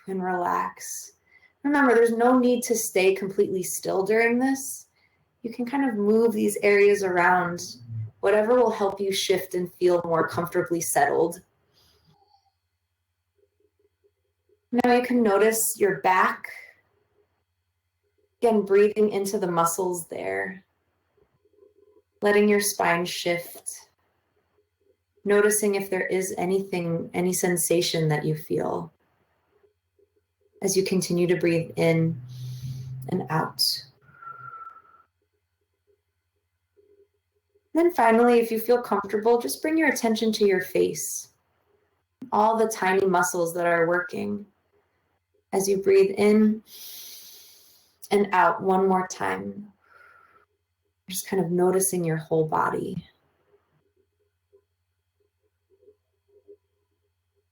and relax. Remember, there's no need to stay completely still during this. You can kind of move these areas around, whatever will help you shift and feel more comfortably settled. Now you can notice your back. Again, breathing into the muscles there, letting your spine shift, noticing if there is any sensation that you feel as you continue to breathe in and out. Then finally, if you feel comfortable, just bring your attention to your face, all the tiny muscles that are working as you breathe in and out one more time. Just kind of noticing your whole body.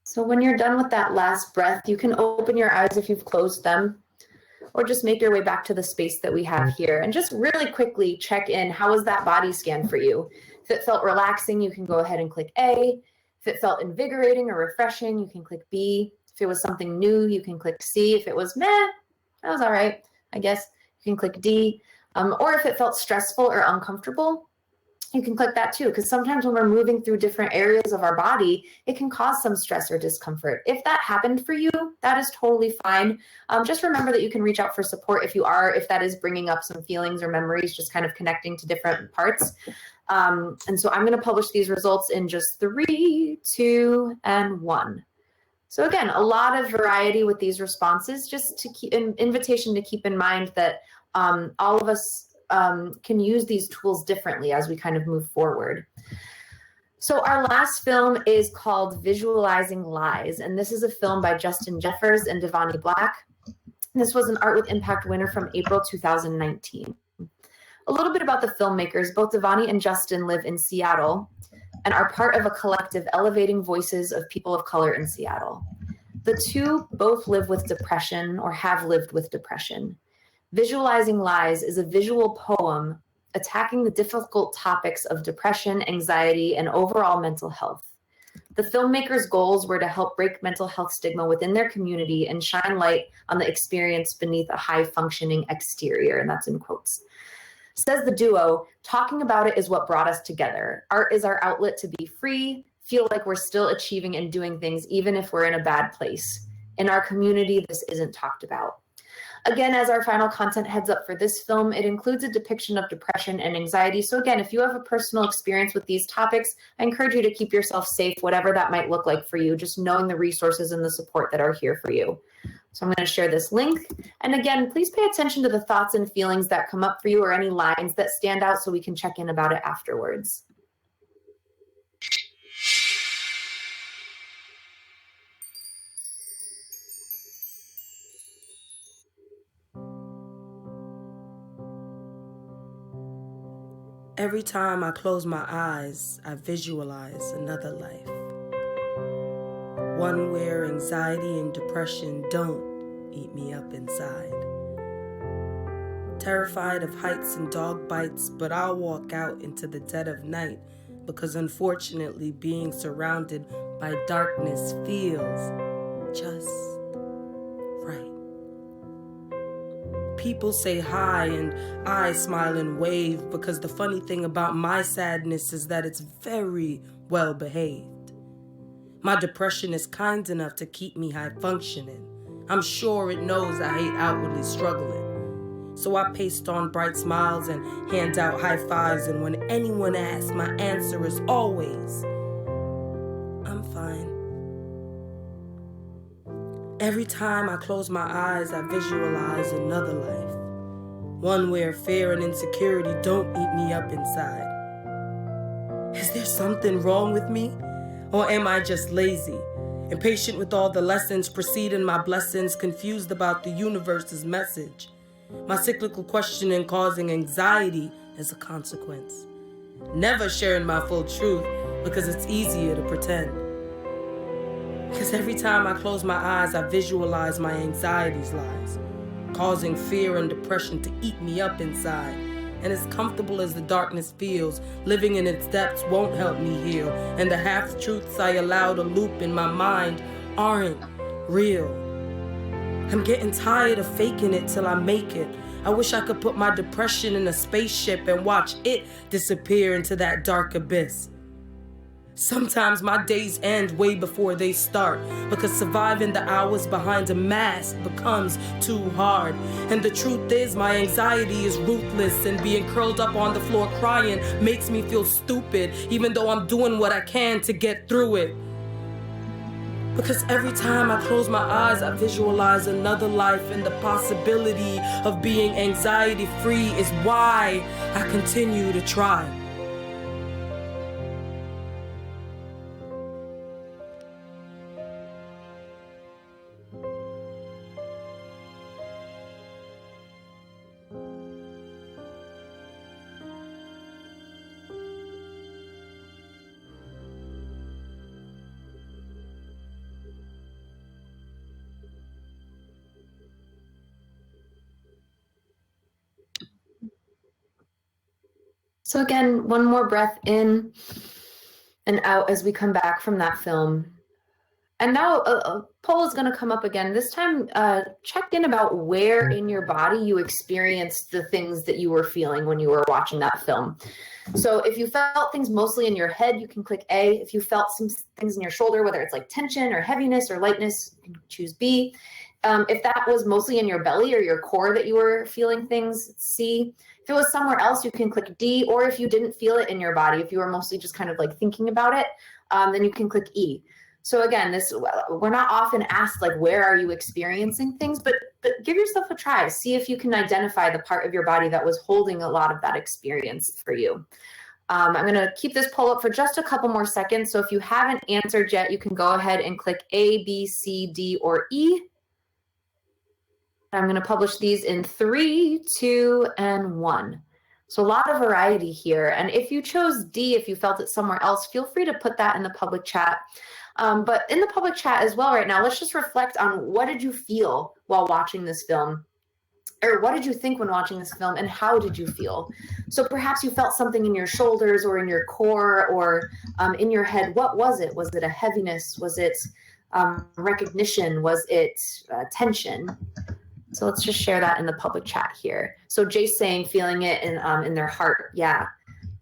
So when you're done with that last breath, you can open your eyes if you've closed them, or just make your way back to the space that we have here. And just really quickly check in, how was that body scan for you? If it felt relaxing, you can go ahead and click A. If it felt invigorating or refreshing, you can click B. If it was something new, you can click C. If it was meh, that was all right, I guess, you can click D. Or if it felt stressful or uncomfortable, you can click that too, because sometimes when we're moving through different areas of our body, it can cause some stress or discomfort. If that happened for you, that is totally fine. Just remember that you can reach out for support if that is bringing up some feelings or memories, just kind of connecting to different parts. And so I'm going to publish these results in just 3, 2, and 1. So again, a lot of variety with these responses, just to keep an invitation to keep in mind that all of us can use these tools differently as we kind of move forward. So our last film is called Visualizing Lies, and this is a film by Justin Jeffers and Devani Black. This was an Art with Impact winner from April 2019. A little bit about the filmmakers. Both Devani and Justin live in Seattle and are part of a collective elevating voices of people of color in Seattle. The two both live with depression or have lived with depression. Visualizing Lies is a visual poem attacking the difficult topics of depression, anxiety, and overall mental health. The filmmakers' goals were to help break mental health stigma within their community and shine light on the experience beneath a high-functioning exterior, and that's in quotes. Says the duo, talking about it is what brought us together. Art is our outlet to be free, feel like we're still achieving and doing things even if we're in a bad place. In our community, this isn't talked about. Again, as our final content heads up for this film, it includes a depiction of depression and anxiety. So again, if you have a personal experience with these topics, I encourage you to keep yourself safe, whatever that might look like for you, just knowing the resources and the support that are here for you. So I'm going to share this link. And again, please pay attention to the thoughts and feelings that come up for you or any lines that stand out so we can check in about it afterwards. Every time I close my eyes, I visualize another life. One where anxiety and depression don't eat me up inside. Terrified of heights and dog bites, but I'll walk out into the dead of night because unfortunately being surrounded by darkness feels just right. People say hi and I smile and wave because the funny thing about my sadness is that it's very well behaved. My depression is kind enough to keep me high functioning. I'm sure it knows I hate outwardly struggling. So I paste on bright smiles and hand out high fives, and when anyone asks, my answer is always, I'm fine. Every time I close my eyes, I visualize another life. One where fear and insecurity don't eat me up inside. Is there something wrong with me? Or am I just lazy? Impatient with all the lessons preceding my blessings, confused about the universe's message. My cyclical questioning causing anxiety as a consequence. Never sharing my full truth because it's easier to pretend. Because every time I close my eyes, I visualize my anxiety's lies, causing fear and depression to eat me up inside. And as comfortable as the darkness feels, living in its depths won't help me heal. And the half-truths I allow to loop in my mind aren't real. I'm getting tired of faking it till I make it. I wish I could put my depression in a spaceship and watch it disappear into that dark abyss. Sometimes my days end way before they start because surviving the hours behind a mask becomes too hard. And the truth is my anxiety is ruthless, and being curled up on the floor crying makes me feel stupid even though I'm doing what I can to get through it. Because every time I close my eyes, I visualize another life, and the possibility of being anxiety-free is why I continue to try. So again, one more breath in and out as we come back from that film. And now a poll is going to come up again. This time, check in about where in your body you experienced the things that you were feeling when you were watching that film. So if you felt things mostly in your head, you can click A. If you felt some things in your shoulder, whether it's like tension or heaviness or lightness, you can choose B. If that was mostly in your belly or your core that you were feeling things, C. If it was somewhere else, you can click D. Or if you didn't feel it in your body, if you were mostly just kind of like thinking about it, then you can click E. So again, we're not often asked like, where are you experiencing things, but give yourself a try. See if you can identify the part of your body that was holding a lot of that experience for you. I'm going to keep this poll up for just a couple more seconds. So if you haven't answered yet, you can go ahead and click A, B, C, D, or E. I'm going to publish these in 3, 2, and 1. So a lot of variety here. And if you chose D, if you felt it somewhere else, feel free to put that in the public chat. But in the public chat as well right now, let's just reflect on what did you feel while watching this film? Or what did you think when watching this film, and how did you feel? So perhaps you felt something in your shoulders or in your core or in your head. What was it? Was it a heaviness? Was it recognition? Was it tension? So let's just share that in the public chat here. So Jay's saying feeling it in their heart. Yeah.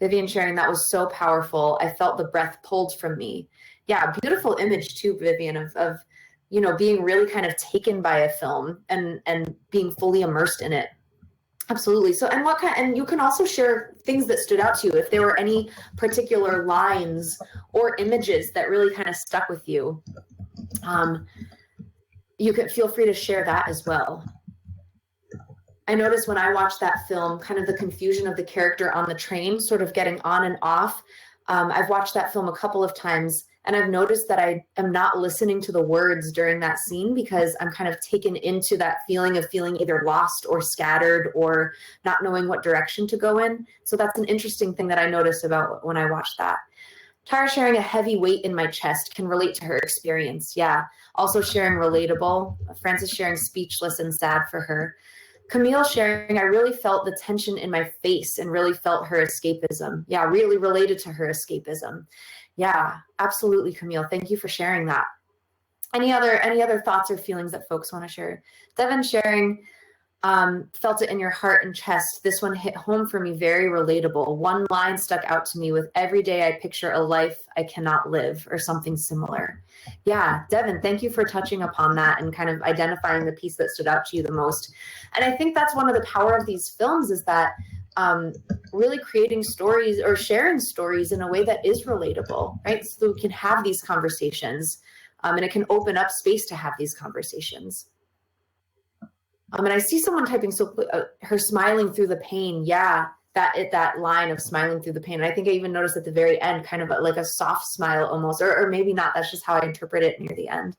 Vivian sharing that was so powerful. I felt the breath pulled from me. Yeah, beautiful image too, Vivian, of being really kind of taken by a film and being fully immersed in it. Absolutely. So, and you can also share things that stood out to you. If there were any particular lines or images that really kind of stuck with you, you can feel free to share that as well. I noticed when I watched that film, kind of the confusion of the character on the train, sort of getting on and off. I've watched that film a couple of times, and I've noticed that I am not listening to the words during that scene because I'm kind of taken into that feeling of feeling either lost or scattered or not knowing what direction to go in. So that's an interesting thing that I noticed about when I watched that. Tara sharing a heavy weight in my chest can relate to her experience. Yeah. Also sharing relatable. Frances sharing speechless and sad for her. Camille sharing, I really felt the tension in my face and really felt her escapism. Yeah, really related to her escapism. Yeah, absolutely, Camille. Thank you for sharing that. Any other thoughts or feelings that folks want to share? Devin sharing, felt it in your heart and chest. This one hit home for me, very relatable. One line stuck out to me with every day I picture a life I cannot live or something similar. Yeah, Devin, thank you for touching upon that and kind of identifying the piece that stood out to you the most. And I think that's one of the power of these films is that really creating stories or sharing stories in a way that is relatable, right? So we can have these conversations and it can open up space to have these conversations. And I see someone typing, so her smiling through the pain. Yeah, that line of smiling through the pain. And I think I even noticed at the very end, kind of like a soft smile almost, or maybe not. That's just how I interpret it near the end.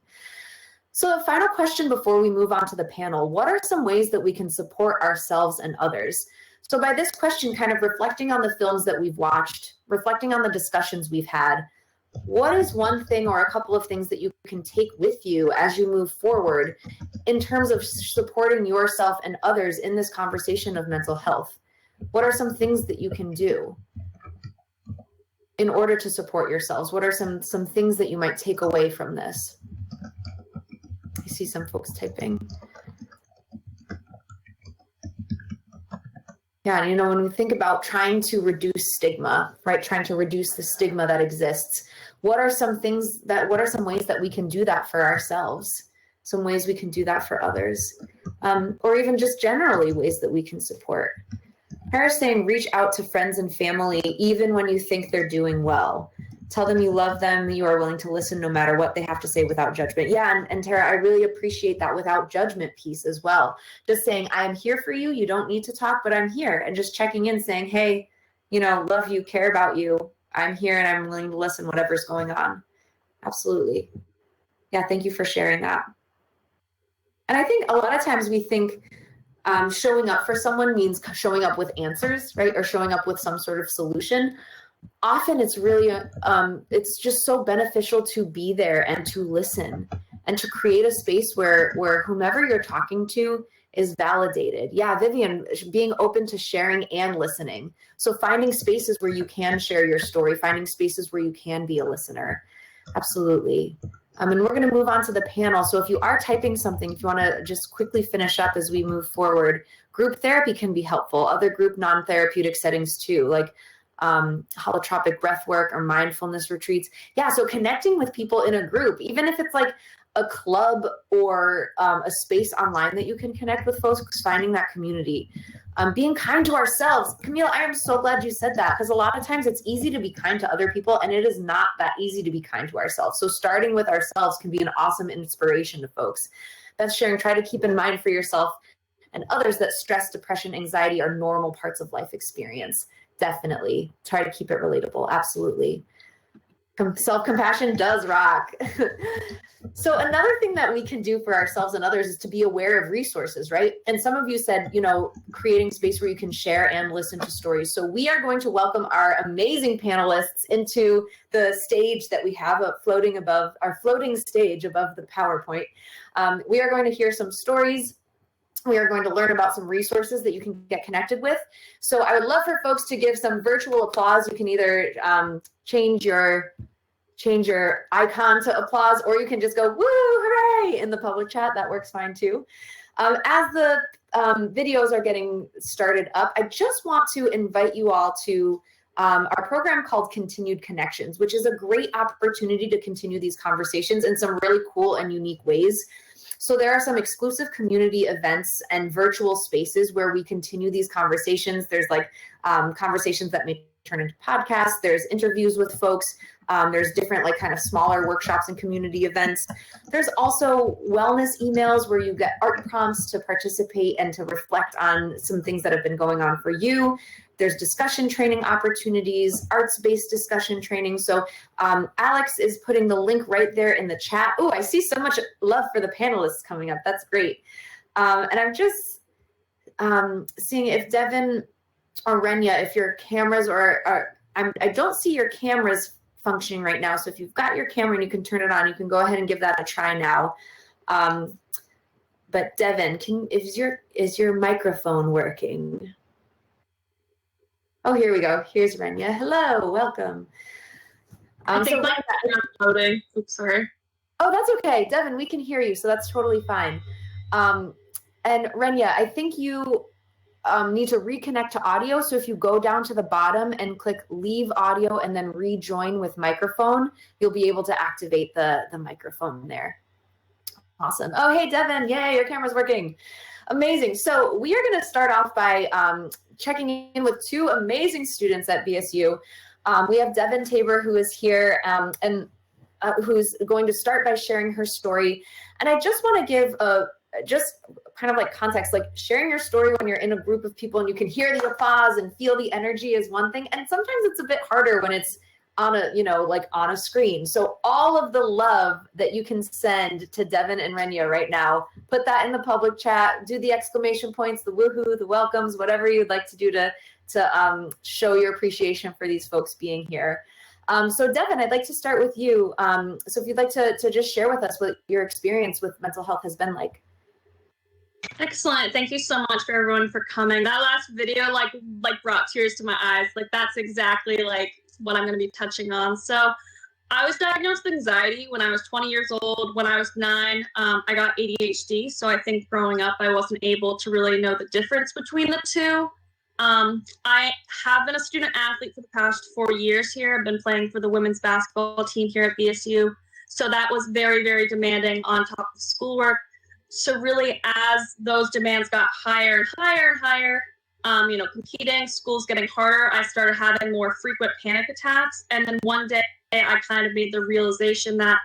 So a final question before we move on to the panel. What are some ways that we can support ourselves and others? So by this question, kind of reflecting on the films that we've watched, reflecting on the discussions we've had, what is one thing or a couple of things that you can take with you as you move forward in terms of supporting yourself and others in this conversation of mental health? What are some things that you can do in order to support yourselves? What are some things that you might take away from this? I see some folks typing. Yeah, and when we think about trying to reduce stigma, right? Trying to reduce the stigma that exists. What are some ways that we can do that for ourselves? Some ways we can do that for others, or even just generally ways that we can support. Harris saying, reach out to friends and family, even when you think they're doing well. Tell them you love them, you are willing to listen no matter what they have to say without judgment. Yeah, and Tara, I really appreciate that without judgment piece as well. Just saying, I'm here for you. You don't need to talk, but I'm here. And just checking in saying, hey, love you, care about you. I'm here and I'm willing to listen, whatever's going on. Absolutely. Yeah, thank you for sharing that. And I think a lot of times we think showing up for someone means showing up with answers, right? Or showing up with some sort of solution. Often it's really, it's just so beneficial to be there and to listen and to create a space where whomever you're talking to is validated. Yeah, Vivian, being open to sharing and listening. So finding spaces where you can share your story, finding spaces where you can be a listener. Absolutely. And we're going to move on to the panel. So if you are typing something, if you want to just quickly finish up as we move forward, group therapy can be helpful. Other group non-therapeutic settings too, like holotropic breath work or mindfulness retreats. Yeah, so connecting with people in a group, even if it's like a club or a space online that you can connect with folks, finding that community. Being kind to ourselves. Camille, I am so glad you said that, because a lot of times it's easy to be kind to other people, and it is not that easy to be kind to ourselves. So starting with ourselves can be an awesome inspiration to folks. That's sharing. Try to keep in mind for yourself and others that stress, depression, anxiety are normal parts of life experience. Definitely. Try to keep it relatable. Absolutely. Self-compassion does rock. So another thing that we can do for ourselves and others is to be aware of resources, right? And some of you said, creating space where you can share and listen to stories. So we are going to welcome our amazing panelists into the stage that we have floating above, our floating stage above the PowerPoint. We are going to hear some stories. We are going to learn about some resources that you can get connected with. So I would love for folks to give some virtual applause. You can either change your icon to applause, or you can just go, woo, hooray, in the public chat. That works fine too. As the videos are getting started up, I just want to invite you all to our program called Continued Connections, which is a great opportunity to continue these conversations in some really cool and unique ways. So there are some exclusive community events and virtual spaces where we continue these conversations. There's like conversations that may turn into podcasts. There's interviews with folks. There's different like kind of smaller workshops and community events. There's also wellness emails where you get art prompts to participate and to reflect on some things that have been going on for you. There's discussion training opportunities, arts-based discussion training. So Alex is putting the link right there in the chat. Oh, I see so much love for the panelists coming up. That's great. And I'm just seeing if Devin or Renya, if your cameras I don't see your cameras functioning right now. So if you've got your camera and you can turn it on, you can go ahead and give that a try now. But Devin, is your microphone working? Oh, here we go. Here's Renya. Hello, welcome. I think my background's loading. Oops, sorry. Oh, that's okay. Devin, we can hear you, so that's totally fine. And Renya, I think you need to reconnect to audio. So if you go down to the bottom and click leave audio and then rejoin with microphone, you'll be able to activate the microphone there. Awesome. Oh, hey, Devin. Yay, your camera's working. Amazing. So we are going to start off by checking in with two amazing students at BSU. We have Devin Tabor, who is here and who's going to start by sharing her story. And I just want to give just kind of like context, like sharing your story when you're in a group of people and you can hear the applause and feel the energy is one thing. And sometimes it's a bit harder when it's on a, like on a screen. So all of the love that you can send to Devin and Renya right now, put that in the public chat, do the exclamation points, the woohoo, the welcomes, whatever you'd like to do to show your appreciation for these folks being here. So Devin, I'd like to start with you. So if you'd like to just share with us what your experience with mental health has been like. Excellent. Thank you so much for everyone for coming. That last video like brought tears to my eyes. Like that's exactly like what I'm going to be touching on. So I was diagnosed with anxiety when I was 20 years old. When I was 9, I got ADHD. So I think growing up, I wasn't able to really know the difference between the two. I have been a student athlete for the past 4 years here. I've been playing for the women's basketball team here at BSU. So that was very, very demanding on top of schoolwork. So really, as those demands got higher and higher and higher, competing, school's getting harder, I started having more frequent panic attacks. And then one day I kind of made the realization that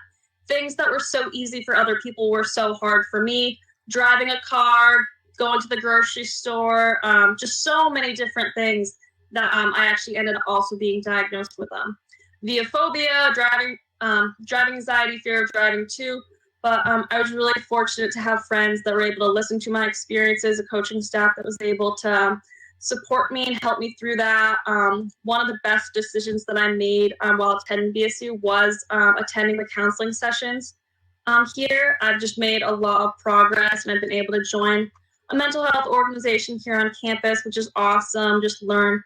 things that were so easy for other people were so hard for me. Driving a car, going to the grocery store, just so many different things that I actually ended up also being diagnosed with via phobia, driving anxiety, fear of driving too. But I was really fortunate to have friends that were able to listen to my experiences, a coaching staff that was able to support me and help me through that. One of the best decisions that I made while attending BSU was attending the counseling sessions here. I've just made a lot of progress, and I've been able to join a mental health organization here on campus, which is awesome. Just learn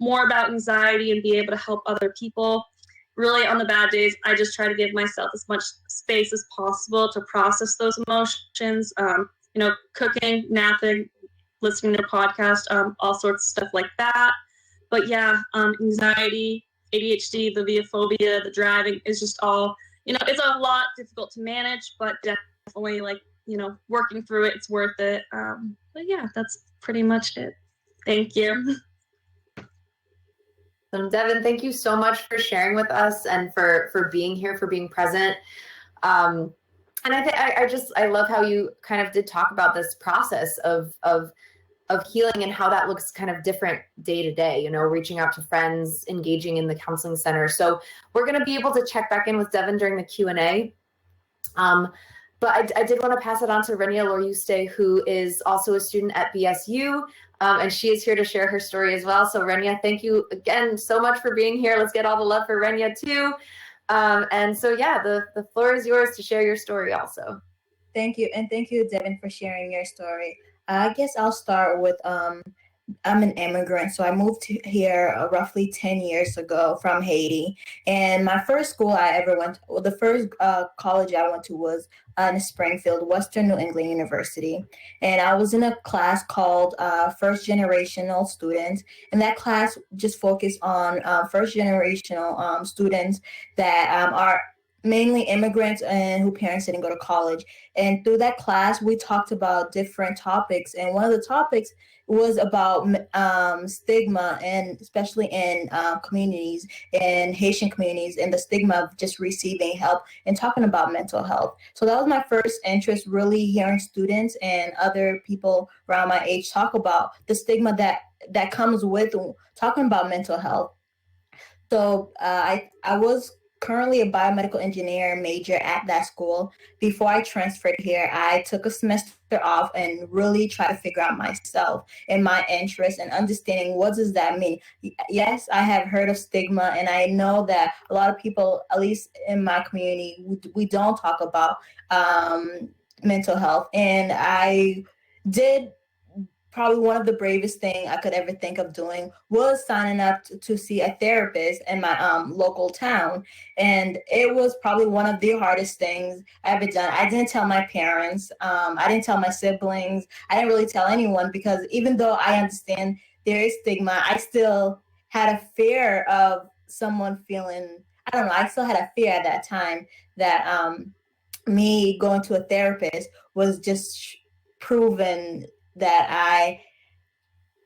more about anxiety and be able to help other people. really on the bad days, I just try to give myself as much space as possible to process those emotions. Cooking, napping, listening to podcasts, all sorts of stuff like that. But yeah, anxiety, ADHD, the veophobia, the driving is just all, it's a lot difficult to manage, but definitely working through it, it's worth it. But yeah, that's pretty much it. Thank you. So Devin, thank you so much for sharing with us and for being here, for being present. And I love how you kind of did talk about this process of healing and how that looks kind of different day to day, reaching out to friends, engaging in the counseling center. So we're going to be able to check back in with Devin during the Q&A. But I did want to pass it on to Renia Loruste, who is also a student at BSU, and she is here to share her story as well. So Renia, thank you again so much for being here. Let's get all the love for Renia too. And so, yeah, the floor is yours to share your story also. Thank you. And thank you, Devin, for sharing your story. I guess I'll start with, I'm an immigrant, so I moved here roughly 10 years ago from Haiti. And my first school I ever went to, the first college I went to was in Springfield, Western New England University. And I was in a class called First Generational Students. And that class just focused on first generational students that are mainly immigrants and whose parents didn't go to college. And through that class, we talked about different topics. And one of the topics was about stigma, and especially in communities, in Haitian communities, and the stigma of just receiving help and talking about mental health. So that was my first interest, really hearing students and other people around my age talk about the stigma that comes with talking about mental health. So I was currently a biomedical engineer major at that school. Before I transferred here, I took a semester off and really tried to figure out myself and my interests and understanding what does that mean. Yes, I have heard of stigma, and I know that a lot of people, at least in my community, we don't talk about mental health. And I did probably one of the bravest thing I could ever think of doing was signing up to see a therapist in my local town. And it was probably one of the hardest things I ever done. I didn't tell my parents. I didn't tell my siblings. I didn't really tell anyone, because even though I understand there is stigma, I still had a fear of someone feeling, I don't know, I still had a fear at that time that me going to a therapist was just proven that I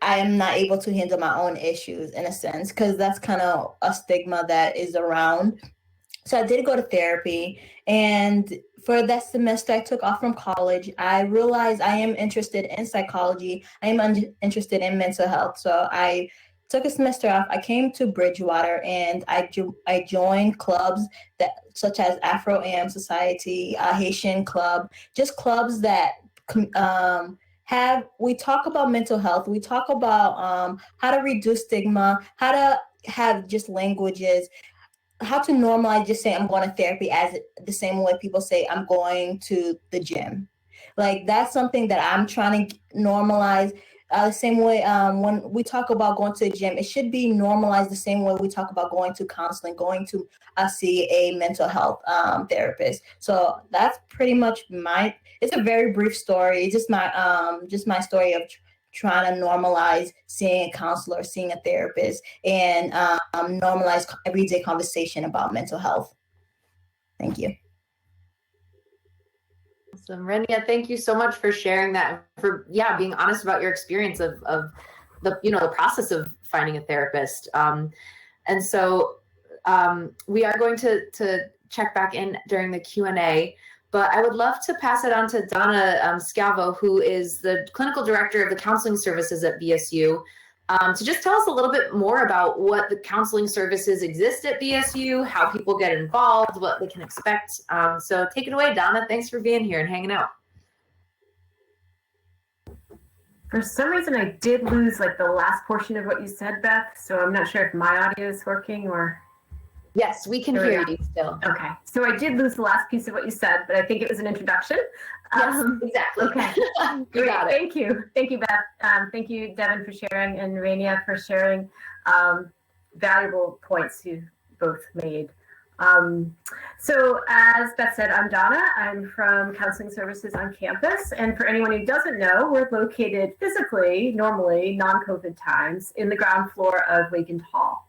am not able to handle my own issues, in a sense, because that's kind of a stigma that is around. So I did go to therapy, and for that semester I took off from college, I realized I am interested in psychology. I am interested in mental health. So I took a semester off. I came to Bridgewater, and I joined clubs such as Afro Am Society, Haitian Club, just clubs that we talk about mental health. We talk about how to reduce stigma, how to have just languages, how to normalize just saying I'm going to therapy as the same way people say I'm going to the gym. Like, that's something that I'm trying to normalize. The same way when we talk about going to the gym, it should be normalized the same way we talk about going to counseling, going to see a mental health therapist. So that's pretty much it's a very brief story. It's just my story of trying to normalize seeing a counselor, seeing a therapist, and normalize everyday conversation about mental health. Thank you. Awesome. Renia, thank you so much for sharing that, for being honest about your experience of the process of finding a therapist. And so we are going to check back in during the Q&A, but I would love to pass it on to Donna Scalvo, who is the clinical director of the counseling services at BSU, to just tell us a little bit more about what the counseling services exist at BSU, how people get involved, what they can expect. So take it away, Donna. Thanks for being here and hanging out. For some reason, I did lose the last portion of what you said, Beth. So I'm not sure if my audio is working or. Yes, we can hear you still. Okay. So I did lose the last piece of what you said, but I think it was an introduction. Yes, exactly. Okay. You got it. Thank you. Thank you, Beth. Thank you, Devin, for sharing, and Renia for sharing valuable points you both made. So as Beth said, I'm Donna. I'm from Counseling Services on campus. And for anyone who doesn't know, we're located physically, normally, non-COVID times, in the ground floor of Wakened Hall.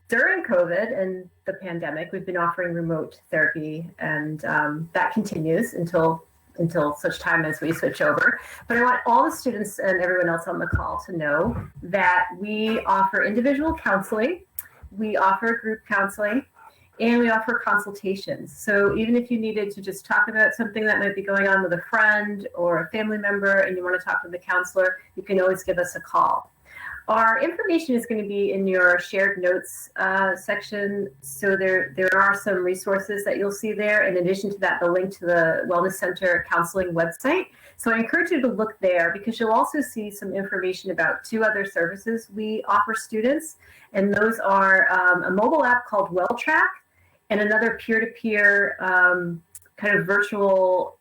During COVID and the pandemic, we've been offering remote therapy, and that continues until such time as we switch over. But I want all the students and everyone else on the call to know that we offer individual counseling, we offer group counseling, and we offer consultations. So even if you needed to just talk about something that might be going on with a friend or a family member and you want to talk to the counselor, you can always give us a call. Our information is going to be in your shared notes section. So there are some resources that you'll see there. In addition to that, the link to the Wellness Center Counseling website. So I encourage you to look there because you'll also see some information about 2 other services we offer students. And those are a mobile app called WellTrack and another peer-to-peer kind of virtual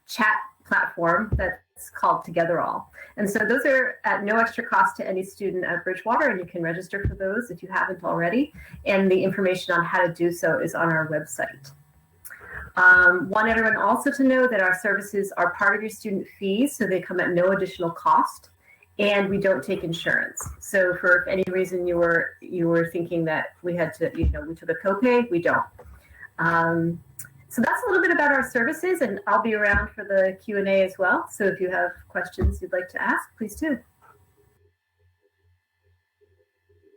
chat platform that's called TogetherAll. And so those are at no extra cost to any student at Bridgewater, and you can register for those if you haven't already. And the information on how to do so is on our website. Want everyone also to know that our services are part of your student fees, so they come at no additional cost, and we don't take insurance. So for if any reason you were thinking that we had to, we took a copay, we don't. So that's a little bit about our services, and I'll be around for the Q&A as well. So if you have questions you'd like to ask, please do.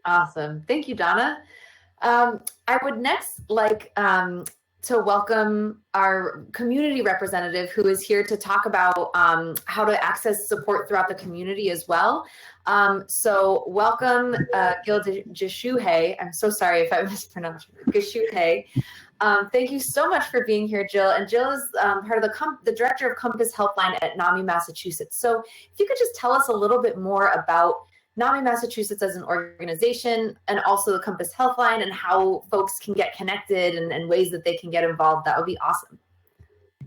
Awesome. Thank you, Donna. I would next like to welcome our community representative who is here to talk about how to access support throughout the community as well. So welcome Gil Geshuhe. I'm so sorry if I mispronounced Geshuhe. Thank you so much for being here, Jill. And Jill is part of the director of Compass Helpline at NAMI, Massachusetts. So if you could just tell us a little bit more about NAMI, Massachusetts as an organization, and also the Compass Helpline, and how folks can get connected and ways that they can get involved, that would be awesome.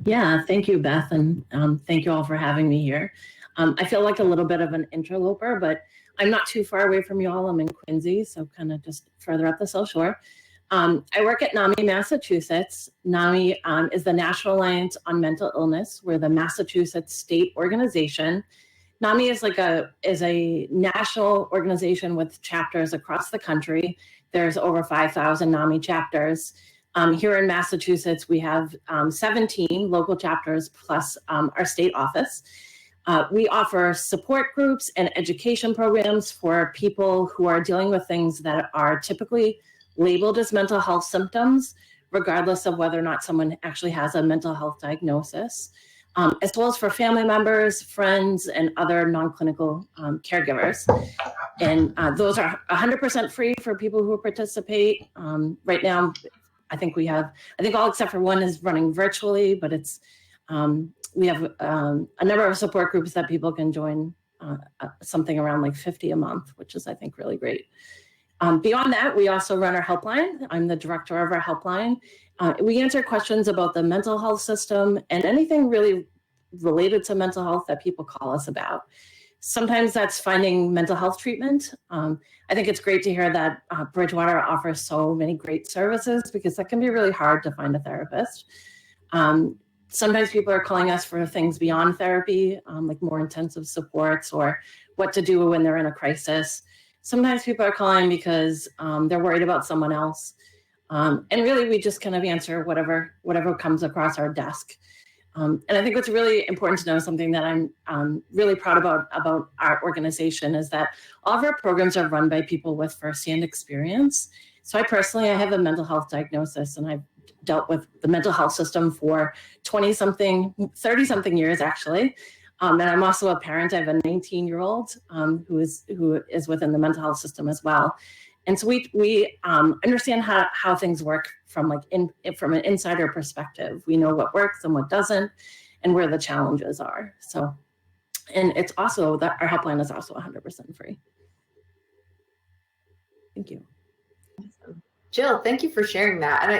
Yeah, thank you, Beth, and thank you all for having me here. I feel like a little bit of an interloper, but I'm not too far away from you all. I'm in Quincy, so kind of just further up the South Shore. I work at NAMI, Massachusetts. NAMI is the National Alliance on Mental Illness. We're the Massachusetts state organization. NAMI is a national organization with chapters across the country. There's over 5,000 NAMI chapters. Here in Massachusetts, we have 17 local chapters plus our state office. We offer support groups and education programs for people who are dealing with things that are typically labeled as mental health symptoms, regardless of whether or not someone actually has a mental health diagnosis, as well as for family members, friends, and other non-clinical caregivers. And those are 100% free for people who participate. Right now, I think all except for one is running virtually, but it's we have a number of support groups that people can join, something around like 50 a month, which is, I think, really great. Beyond that, we also run our helpline. I'm the director of our helpline. We answer questions about the mental health system and anything really related to mental health that people call us about. Sometimes that's finding mental health treatment. I think it's great to hear that Bridgewater offers so many great services, because that can be really hard to find a therapist. Sometimes people are calling us for things beyond therapy, like more intensive supports or what to do when they're in a crisis. Sometimes people are calling because they're worried about someone else. And really, we just kind of answer whatever comes across our desk. And I think what's really important to know, something that I'm really proud about our organization, is that all of our programs are run by people with firsthand experience. So I have a mental health diagnosis, and I've dealt with the mental health system for 30-something years, actually. And I'm also a parent. I have a 19-year-old who is within the mental health system as well. And so we understand how things work from an insider perspective. We know what works and what doesn't, and where the challenges are. So, and it's also that our helpline is also 100% free. Thank you. Jill, thank you for sharing that. And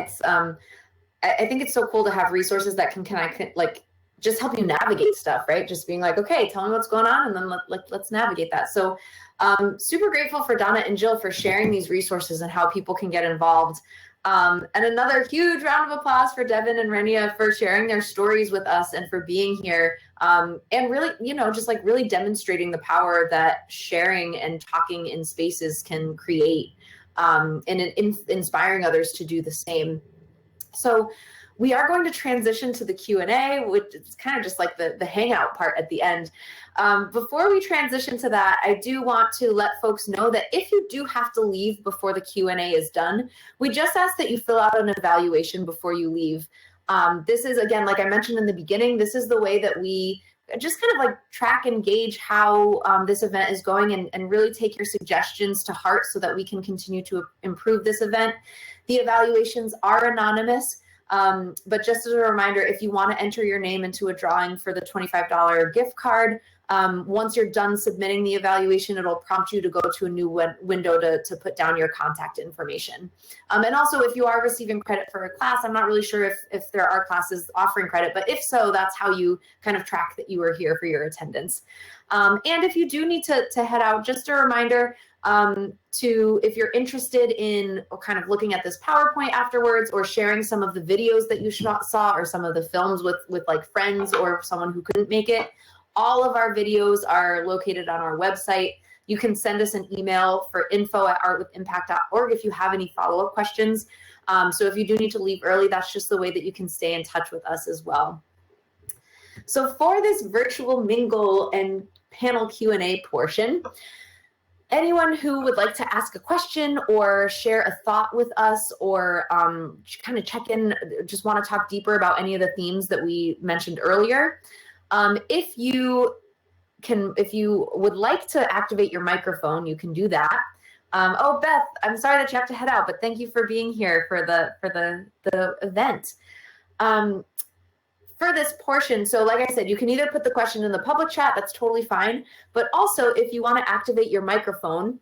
it's I think it's so cool to have resources that can connect, like just help you navigate stuff, right? Just being like, okay, tell me what's going on, and then let's navigate that. So super grateful for Donna and Jill for sharing these resources and how people can get involved. And another huge round of applause for Devin and Renia for sharing their stories with us and for being here. And really, just like really demonstrating the power that sharing and talking in spaces can create, and inspiring others to do the same. So we are going to transition to the Q&A, which is kind of just like the hangout part at the end. Before we transition to that, I do want to let folks know that if you do have to leave before the Q&A is done, we just ask that you fill out an evaluation before you leave. This is, again, like I mentioned in the beginning, this is the way that we just kind of like track and gauge how this event is going, and really take your suggestions to heart so that we can continue to improve this event. The evaluations are anonymous. But just as a reminder, if you want to enter your name into a drawing for the $25 gift card, once you're done submitting the evaluation, it'll prompt you to go to a new window to put down your contact information. And also, if you are receiving credit for a class, I'm not really sure if there are classes offering credit, but if so, that's how you kind of track that you were here for your attendance. And if you do need to head out, just a reminder, if you're interested in kind of looking at this PowerPoint afterwards, or sharing some of the videos that you saw, or some of the films with like friends or someone who couldn't make it, all of our videos are located on our website. You can send us an email for info@artwithimpact.org if you have any follow-up questions. So if you do need to leave early, that's just the way that you can stay in touch with us as well. So for this virtual mingle and panel Q&A portion, anyone who would like to ask a question or share a thought with us, or kind of check in, just want to talk deeper about any of the themes that we mentioned earlier, if you would like to activate your microphone, you can do that. Oh, Beth, I'm sorry that you have to head out, but thank you for being here for the event. For this portion, so like I said, you can either put the question in the public chat, that's totally fine, but also if you want to activate your microphone,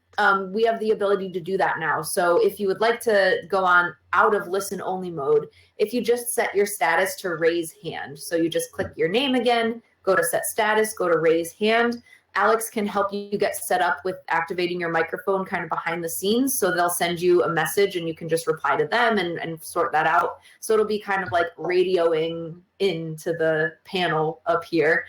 we have the ability to do that now. So if you would like to go on out of listen only mode, if you just set your status to raise hand, so you just click your name again, go to set status, go to raise hand. Alex can help you get set up with activating your microphone kind of behind the scenes. So they'll send you a message and you can just reply to them and sort that out. So it'll be kind of like radioing into the panel up here.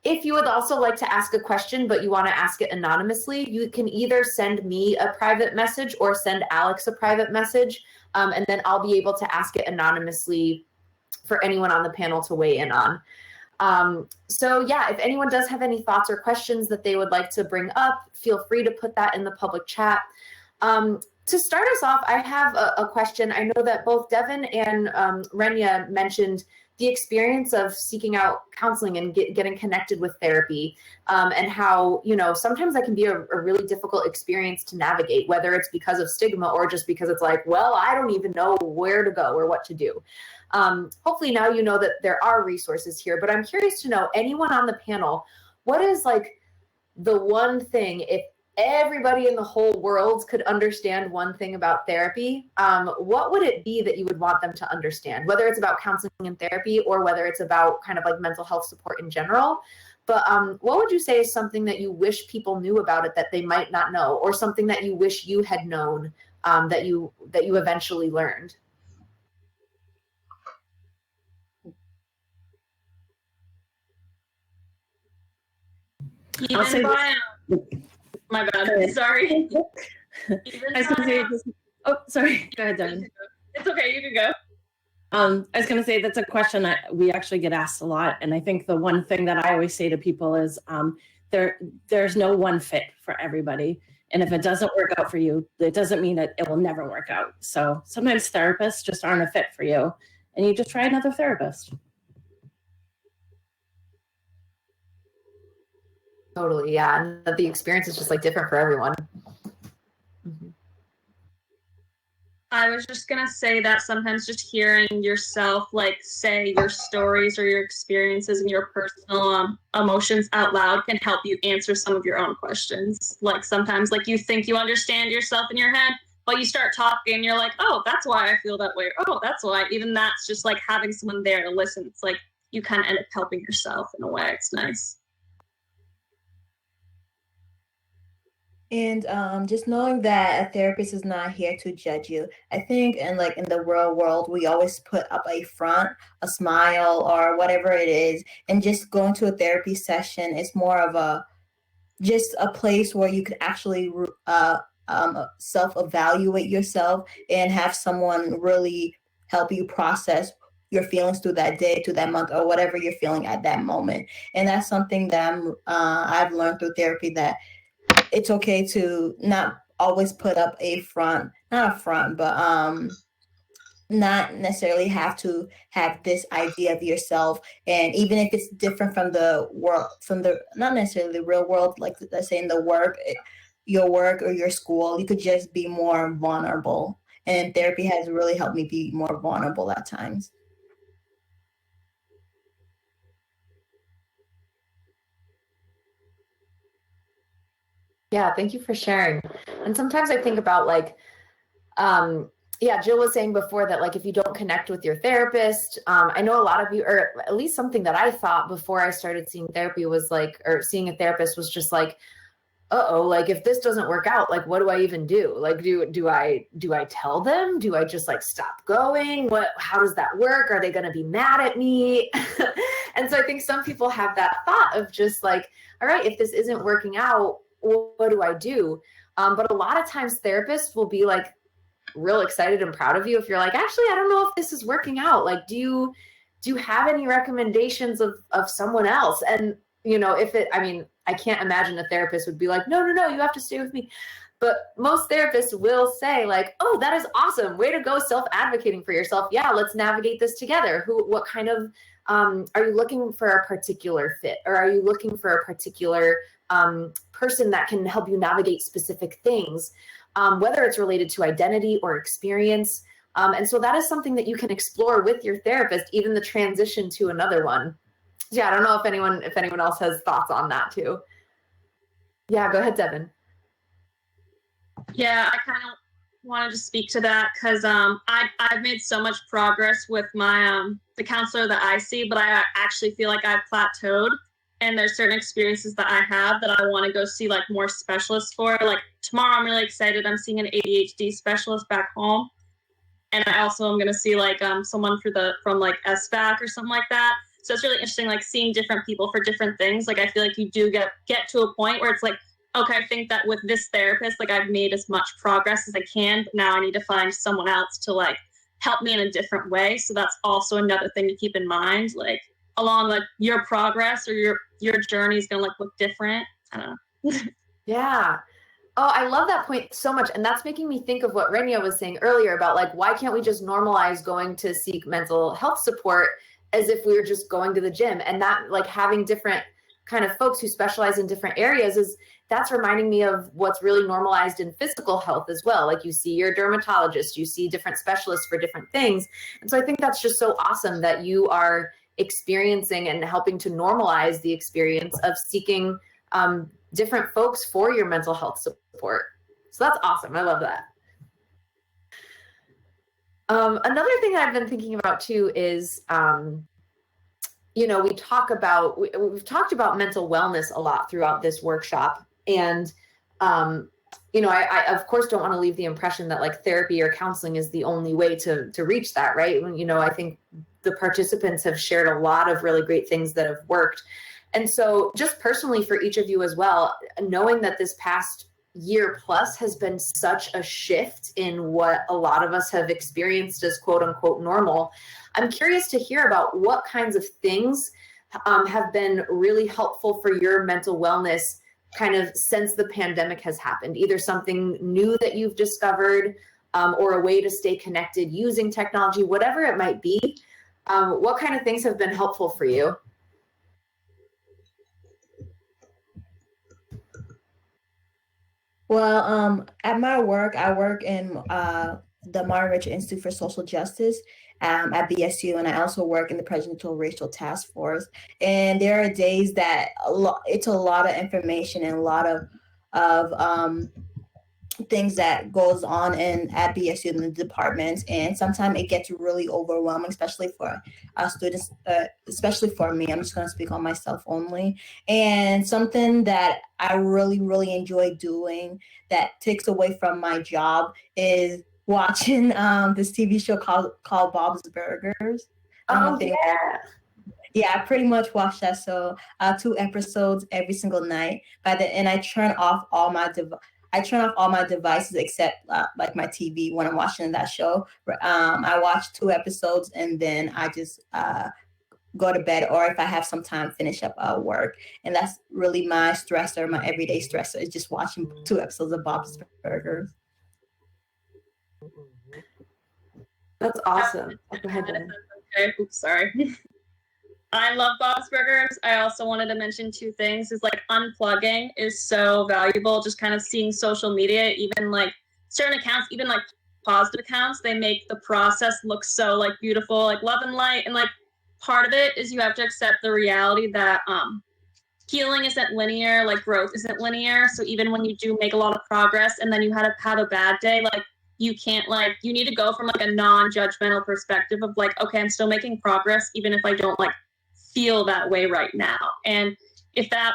If you would also like to ask a question, but you want to ask it anonymously, you can either send me a private message or send Alex a private message. And then I'll be able to ask it anonymously for anyone on the panel to weigh in on. So yeah, if anyone does have any thoughts or questions that they would like to bring up, feel free to put that in the public chat. To start us off, I have a question. I know that both Devin and Renia mentioned the experience of seeking out counseling and getting connected with therapy, and how, sometimes that can be a really difficult experience to navigate, whether it's because of stigma or just because it's like, well, I don't even know where to go or what to do. Hopefully now you know that there are resources here, but I'm curious to know, anyone on the panel, what is like the one thing, if everybody in the whole world could understand one thing about therapy, what would it be that you would want them to understand, whether it's about counseling and therapy or whether it's about kind of like mental health support in general? But what would you say is something that you wish people knew about it that they might not know, or something that you wish you had known, that you eventually learned? I'll say My bad. Sorry. Sorry. Go ahead, Devin. It's okay. You can go. I was going to say that's a question we actually get asked a lot, and I think the one thing that I always say to people is there's no one fit for everybody, and if it doesn't work out for you, it doesn't mean that it will never work out. So sometimes therapists just aren't a fit for you, and you just try another therapist. Totally, yeah, and the experience is just like different for everyone. Mm-hmm. I was just gonna say that sometimes just hearing yourself like say your stories or your experiences and your personal emotions out loud can help you answer some of your own questions. Like sometimes like you think you understand yourself in your head, but you start talking and you're like, oh, that's why I feel that way. Oh, that's why. Even that's just like having someone there to listen. It's like you kind of end up helping yourself in a way. It's nice. And just knowing that a therapist is not here to judge you. I think in the real world, we always put up a front, a smile, or whatever it is. And just going to a therapy session is more of just a place where you could actually self-evaluate yourself and have someone really help you process your feelings through that day, to that month, or whatever you're feeling at that moment. And that's something that I've learned through therapy, that it's okay to not always put up a front, not a front, but not necessarily have to have this idea of yourself. And even if it's different from the world, not necessarily the real world, like let's say in the your work or your school, you could just be more vulnerable. And therapy has really helped me be more vulnerable at times. Yeah, thank you for sharing. And sometimes I think about yeah, Jill was saying before that if you don't connect with your therapist, I know a lot of you, or at least something that I thought before I started seeing therapy was or seeing a therapist was just uh-oh, if this doesn't work out, what do I even do? Do I tell them? Do I just stop going? How does that work? Are they going to be mad at me? And so I think some people have that thought of just all right, if this isn't working out, what do I do? But a lot of times therapists will be real excited and proud of you if you're actually, I don't know if this is working out. Do you have any recommendations of someone else? And I can't imagine a therapist would be no, you have to stay with me. But most therapists will say oh, that is awesome. Way to go, self-advocating for yourself. Yeah, let's navigate this together. What kind of, are you looking for a particular fit? Or are you looking for a particular person that can help you navigate specific things, whether it's related to identity or experience? And so that is something that you can explore with your therapist, even the transition to another one. Yeah, I don't know if anyone else has thoughts on that too. Yeah, go ahead, Devin. Yeah, I kind of wanted to speak to that because I've made so much progress with my the counselor that I see, but I actually feel like I've plateaued, and there's certain experiences that I have that I want to go see more specialists for. Tomorrow, I'm really excited. I'm seeing an ADHD specialist back home, and I also am going to see someone from SVAC or something like that. So it's really interesting, seeing different people for different things. I feel you do get to a point where it's okay, I think that with this therapist, I've made as much progress as I can, but now I need to find someone else to help me in a different way. So that's also another thing to keep in mind, along your progress or your journey is going to look different. I don't know. Yeah. Oh, I love that point so much. And that's making me think of what Renia was saying earlier about why can't we just normalize going to seek mental health support as if we were just going to the gym? And that having different kind of folks who specialize in different areas that's reminding me of what's really normalized in physical health as well. You see your dermatologist, you see different specialists for different things. And so I think that's just so awesome that you are experiencing and helping to normalize the experience of seeking different folks for your mental health support. So that's awesome. I love that. Another thing that I've been thinking about too is, we've talked about mental wellness a lot throughout this workshop. And, I of course don't want to leave the impression that therapy or counseling is the only way to reach that, right? I think the participants have shared a lot of really great things that have worked. And so just personally for each of you as well, knowing that this past year plus has been such a shift in what a lot of us have experienced as quote unquote normal, I'm curious to hear about what kinds of things have been really helpful for your mental wellness kind of since the pandemic has happened, either something new that you've discovered or a way to stay connected using technology, whatever it might be. What kind of things have been helpful for you? Well, at my work, I work in the Martin Richard Institute for Social Justice at BSU, and I also work in the Presidential Racial Task Force. And there are days that it's a lot of information and a lot of things that goes on at BSU in the departments, and sometimes it gets really overwhelming, especially for our students, especially for me. I'm just going to speak on myself only. And something that I really, really enjoy doing that takes away from my job is watching this TV show called Bob's Burgers. Yeah, I pretty much watch that. So 2 episodes every single night. And I turn off all my devices except like my TV when I'm watching that show. I watch 2 episodes and then I just go to bed, or if I have some time, finish up work. And that's really my stressor, my everyday stressor, is just watching 2 episodes of Bob's Burgers. That's awesome. Go ahead, Jen. Okay, oops, sorry. I love Bob's Burgers. I also wanted to mention 2 things. Is like unplugging is so valuable. Just kind of seeing social media, even like certain accounts, even like positive accounts, they make the process look so like beautiful, like love and light. And like part of it is you have to accept the reality that healing isn't linear, like growth isn't linear. So even when you do make a lot of progress and then you have a bad day, like you can't you need to go from like a non-judgmental perspective of like, okay, I'm still making progress even if I don't like feel that way right now. And if that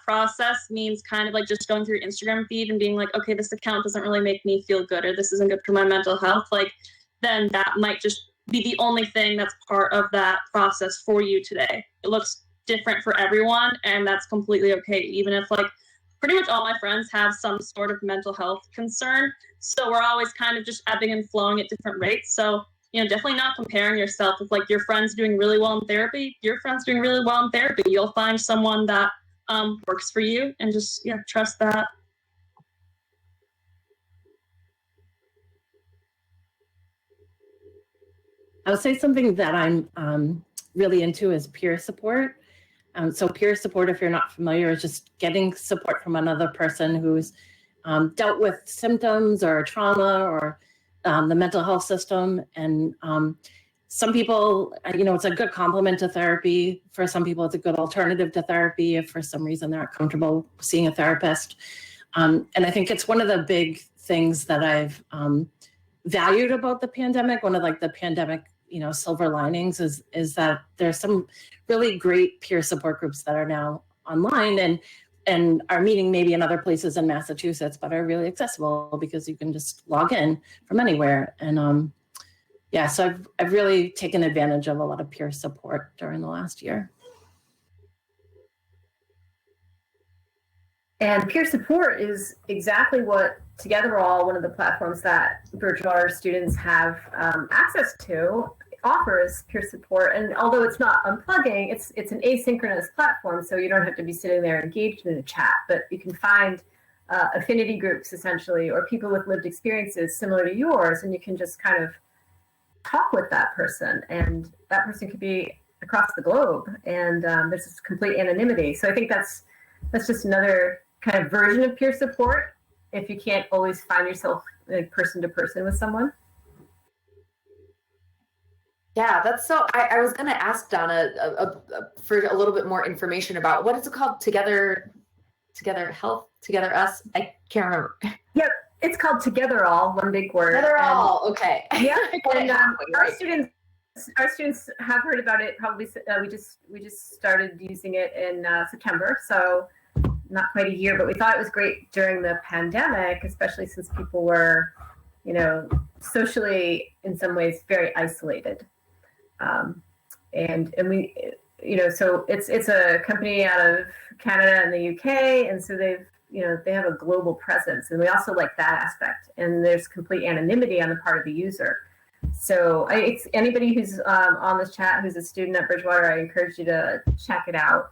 process means kind of like just going through your Instagram feed and being like, okay, this account doesn't really make me feel good, or this isn't good for my mental health, like then that might just be the only thing that's part of that process for you today. It looks different for everyone, and that's completely okay. Even if like pretty much all my friends have some sort of mental health concern, so we're always kind of just ebbing and flowing at different rates. So definitely not comparing yourself with like your friends doing really well in therapy. Your friends doing really well in therapy. You'll find someone that works for you, and just trust that. I would say something that I'm really into is peer support. So peer support, if you're not familiar, is just getting support from another person who's dealt with symptoms or trauma or the mental health system. And some people, it's a good complement to therapy. For some people, it's a good alternative to therapy if for some reason they're not comfortable seeing a therapist. And I think it's one of the big things that I've valued about the pandemic. One of like the pandemic, silver linings is that there's some really great peer support groups that are now online and are meeting maybe in other places in Massachusetts, but are really accessible because you can just log in from anywhere. And so I've really taken advantage of a lot of peer support during the last year. And peer support is exactly what Togetherall, one of the platforms that Bridgewater students have access to, offers peer support. And although it's not unplugging, it's an asynchronous platform, so you don't have to be sitting there engaged in a chat, but you can find affinity groups essentially, or people with lived experiences similar to yours, and you can just kind of talk with that person, and that person could be across the globe, and there's this complete anonymity. So I think that's just another kind of version of peer support if you can't always find yourself like person to person with someone. Yeah, that's so. I was going to ask Donna for a little bit more information about what is it called? Together Health, Together Us. I can't remember. Yep, it's called Togetherall, one big word. Togetherall. Okay. Yeah, and our students have heard about it. Probably we just started using it in September, so not quite a year. But we thought it was great during the pandemic, especially since people were, socially in some ways very isolated. And we, so it's a company out of Canada and the UK, and so they have a global presence, and we also like that aspect. And there's complete anonymity on the part of the user. So anybody who's on this chat who's a student at Bridgewater, I encourage you to check it out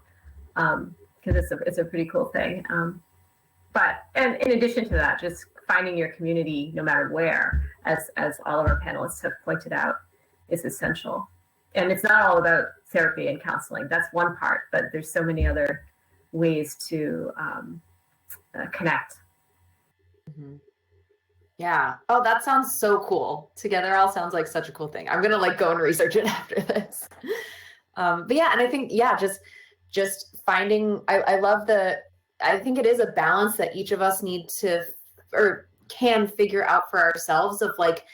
because it's a pretty cool thing. And in addition to that, just finding your community no matter where, as all of our panelists have pointed out, is essential. And it's not all about therapy and counseling. That's one part, but there's so many other ways to connect. Mm-hmm. Yeah. Oh, that sounds so cool. Togetherall sounds like such a cool thing. I'm gonna go and research it after this. But yeah, and I think just finding. I love I think it is a balance that each of us need to or can figure out for ourselves of like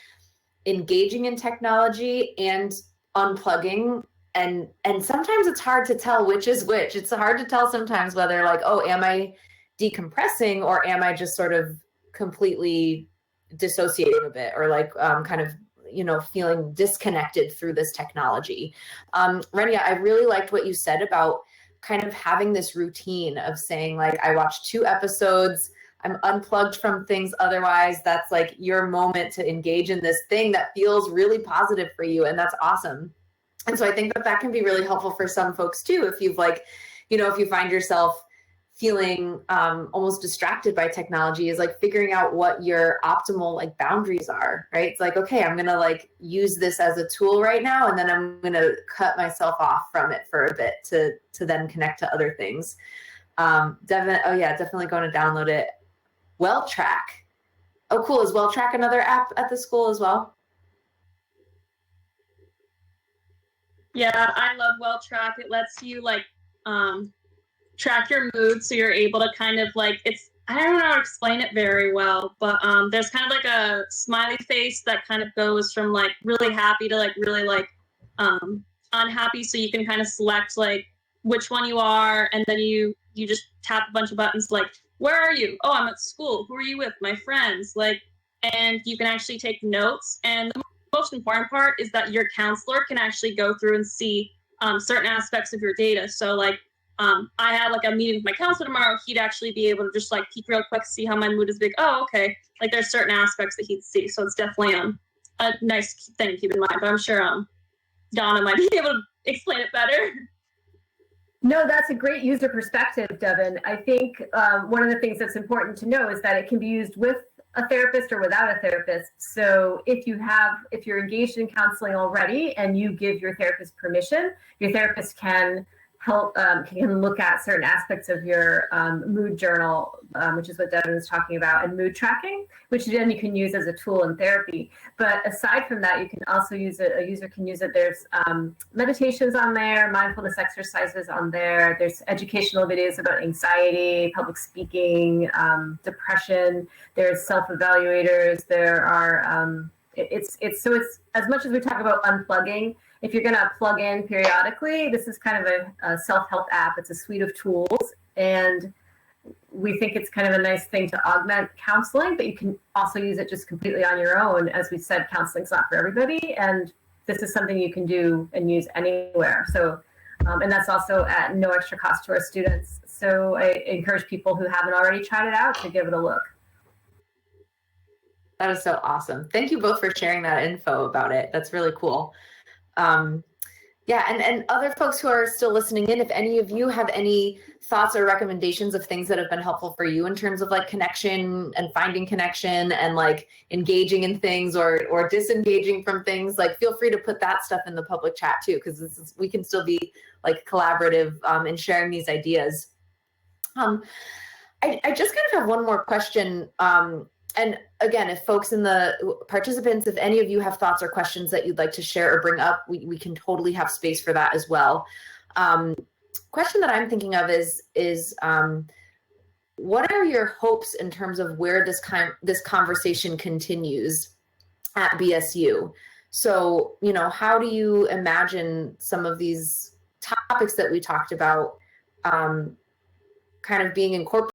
engaging in technology and unplugging. And sometimes it's hard to tell which is which. It's hard to tell sometimes whether like, oh, am I decompressing or am I just sort of completely dissociating a bit, or like kind of, you know, feeling disconnected through this technology. Renia, I really liked what you said about kind of having this routine of saying like, I watched 2 episodes, I'm unplugged from things. Otherwise, that's like your moment to engage in this thing that feels really positive for you. And that's awesome. And so I think that that can be really helpful for some folks too. If you've like, you know, if you find yourself feeling almost distracted by technology, is like figuring out what your optimal like boundaries are, right? It's like, okay, I'm going to like use this as a tool right now. And then I'm going to cut myself off from it for a bit to then connect to other things. Definitely going to download it. WellTrack. Oh, cool. Is WellTrack another app at the school as well? Yeah, I love WellTrack. It lets you like track your mood, so you're able to kind of like, it's, I don't know how to explain it very well, but there's kind of like a smiley face that kind of goes from like really happy to like really like unhappy. So you can kind of select like which one you are, and then you just tap a bunch of buttons like, where are you? Oh, I'm at school. Who are you with? My friends. Like, and you can actually take notes. And the most important part is that your counselor can actually go through and see certain aspects of your data. So like, I had like a meeting with my counselor tomorrow. He'd actually be able to just like peek real quick, see how my mood is big. Oh, okay. Like there's certain aspects that he'd see. So it's definitely a nice thing to keep in mind. But I'm sure Donna might be able to explain it better. No, that's a great user perspective, Devin. I think one of the things that's important to know is that it can be used with a therapist or without a therapist. So if you're engaged in counseling already and you give your therapist permission, your therapist can help can look at certain aspects of your mood journal, which is what Devin was talking about, and mood tracking, which then you can use as a tool in therapy. But aside from that, you can also use it. A user can use it. There's meditations on there, mindfulness exercises on there. There's educational videos about anxiety, public speaking, depression. There's self-evaluators. There are it's as much as we talk about unplugging. If you're going to plug in periodically, this is kind of a self-help app. It's a suite of tools, and we think it's kind of a nice thing to augment counseling, but you can also use it just completely on your own. As we said, counseling's not for everybody, and this is something you can do and use anywhere. So, and that's also at no extra cost to our students. So I encourage people who haven't already tried it out to give it a look. That is so awesome. Thank you both for sharing that info about it. That's really cool. Yeah, and other folks who are still listening in, if any of you have any thoughts or recommendations of things that have been helpful for you in terms of like connection and finding connection and like engaging in things or disengaging from things, like feel free to put that stuff in the public chat too, because we can still be like collaborative in sharing these ideas. I just kind of have one more question. And again, if folks in the participants, if any of you have thoughts or questions that you'd like to share or bring up, we can totally have space for that as well. Question that I'm thinking of is what are your hopes in terms of where this conversation continues at BSU? So, you know, how do you imagine some of these topics that we talked about kind of being incorporated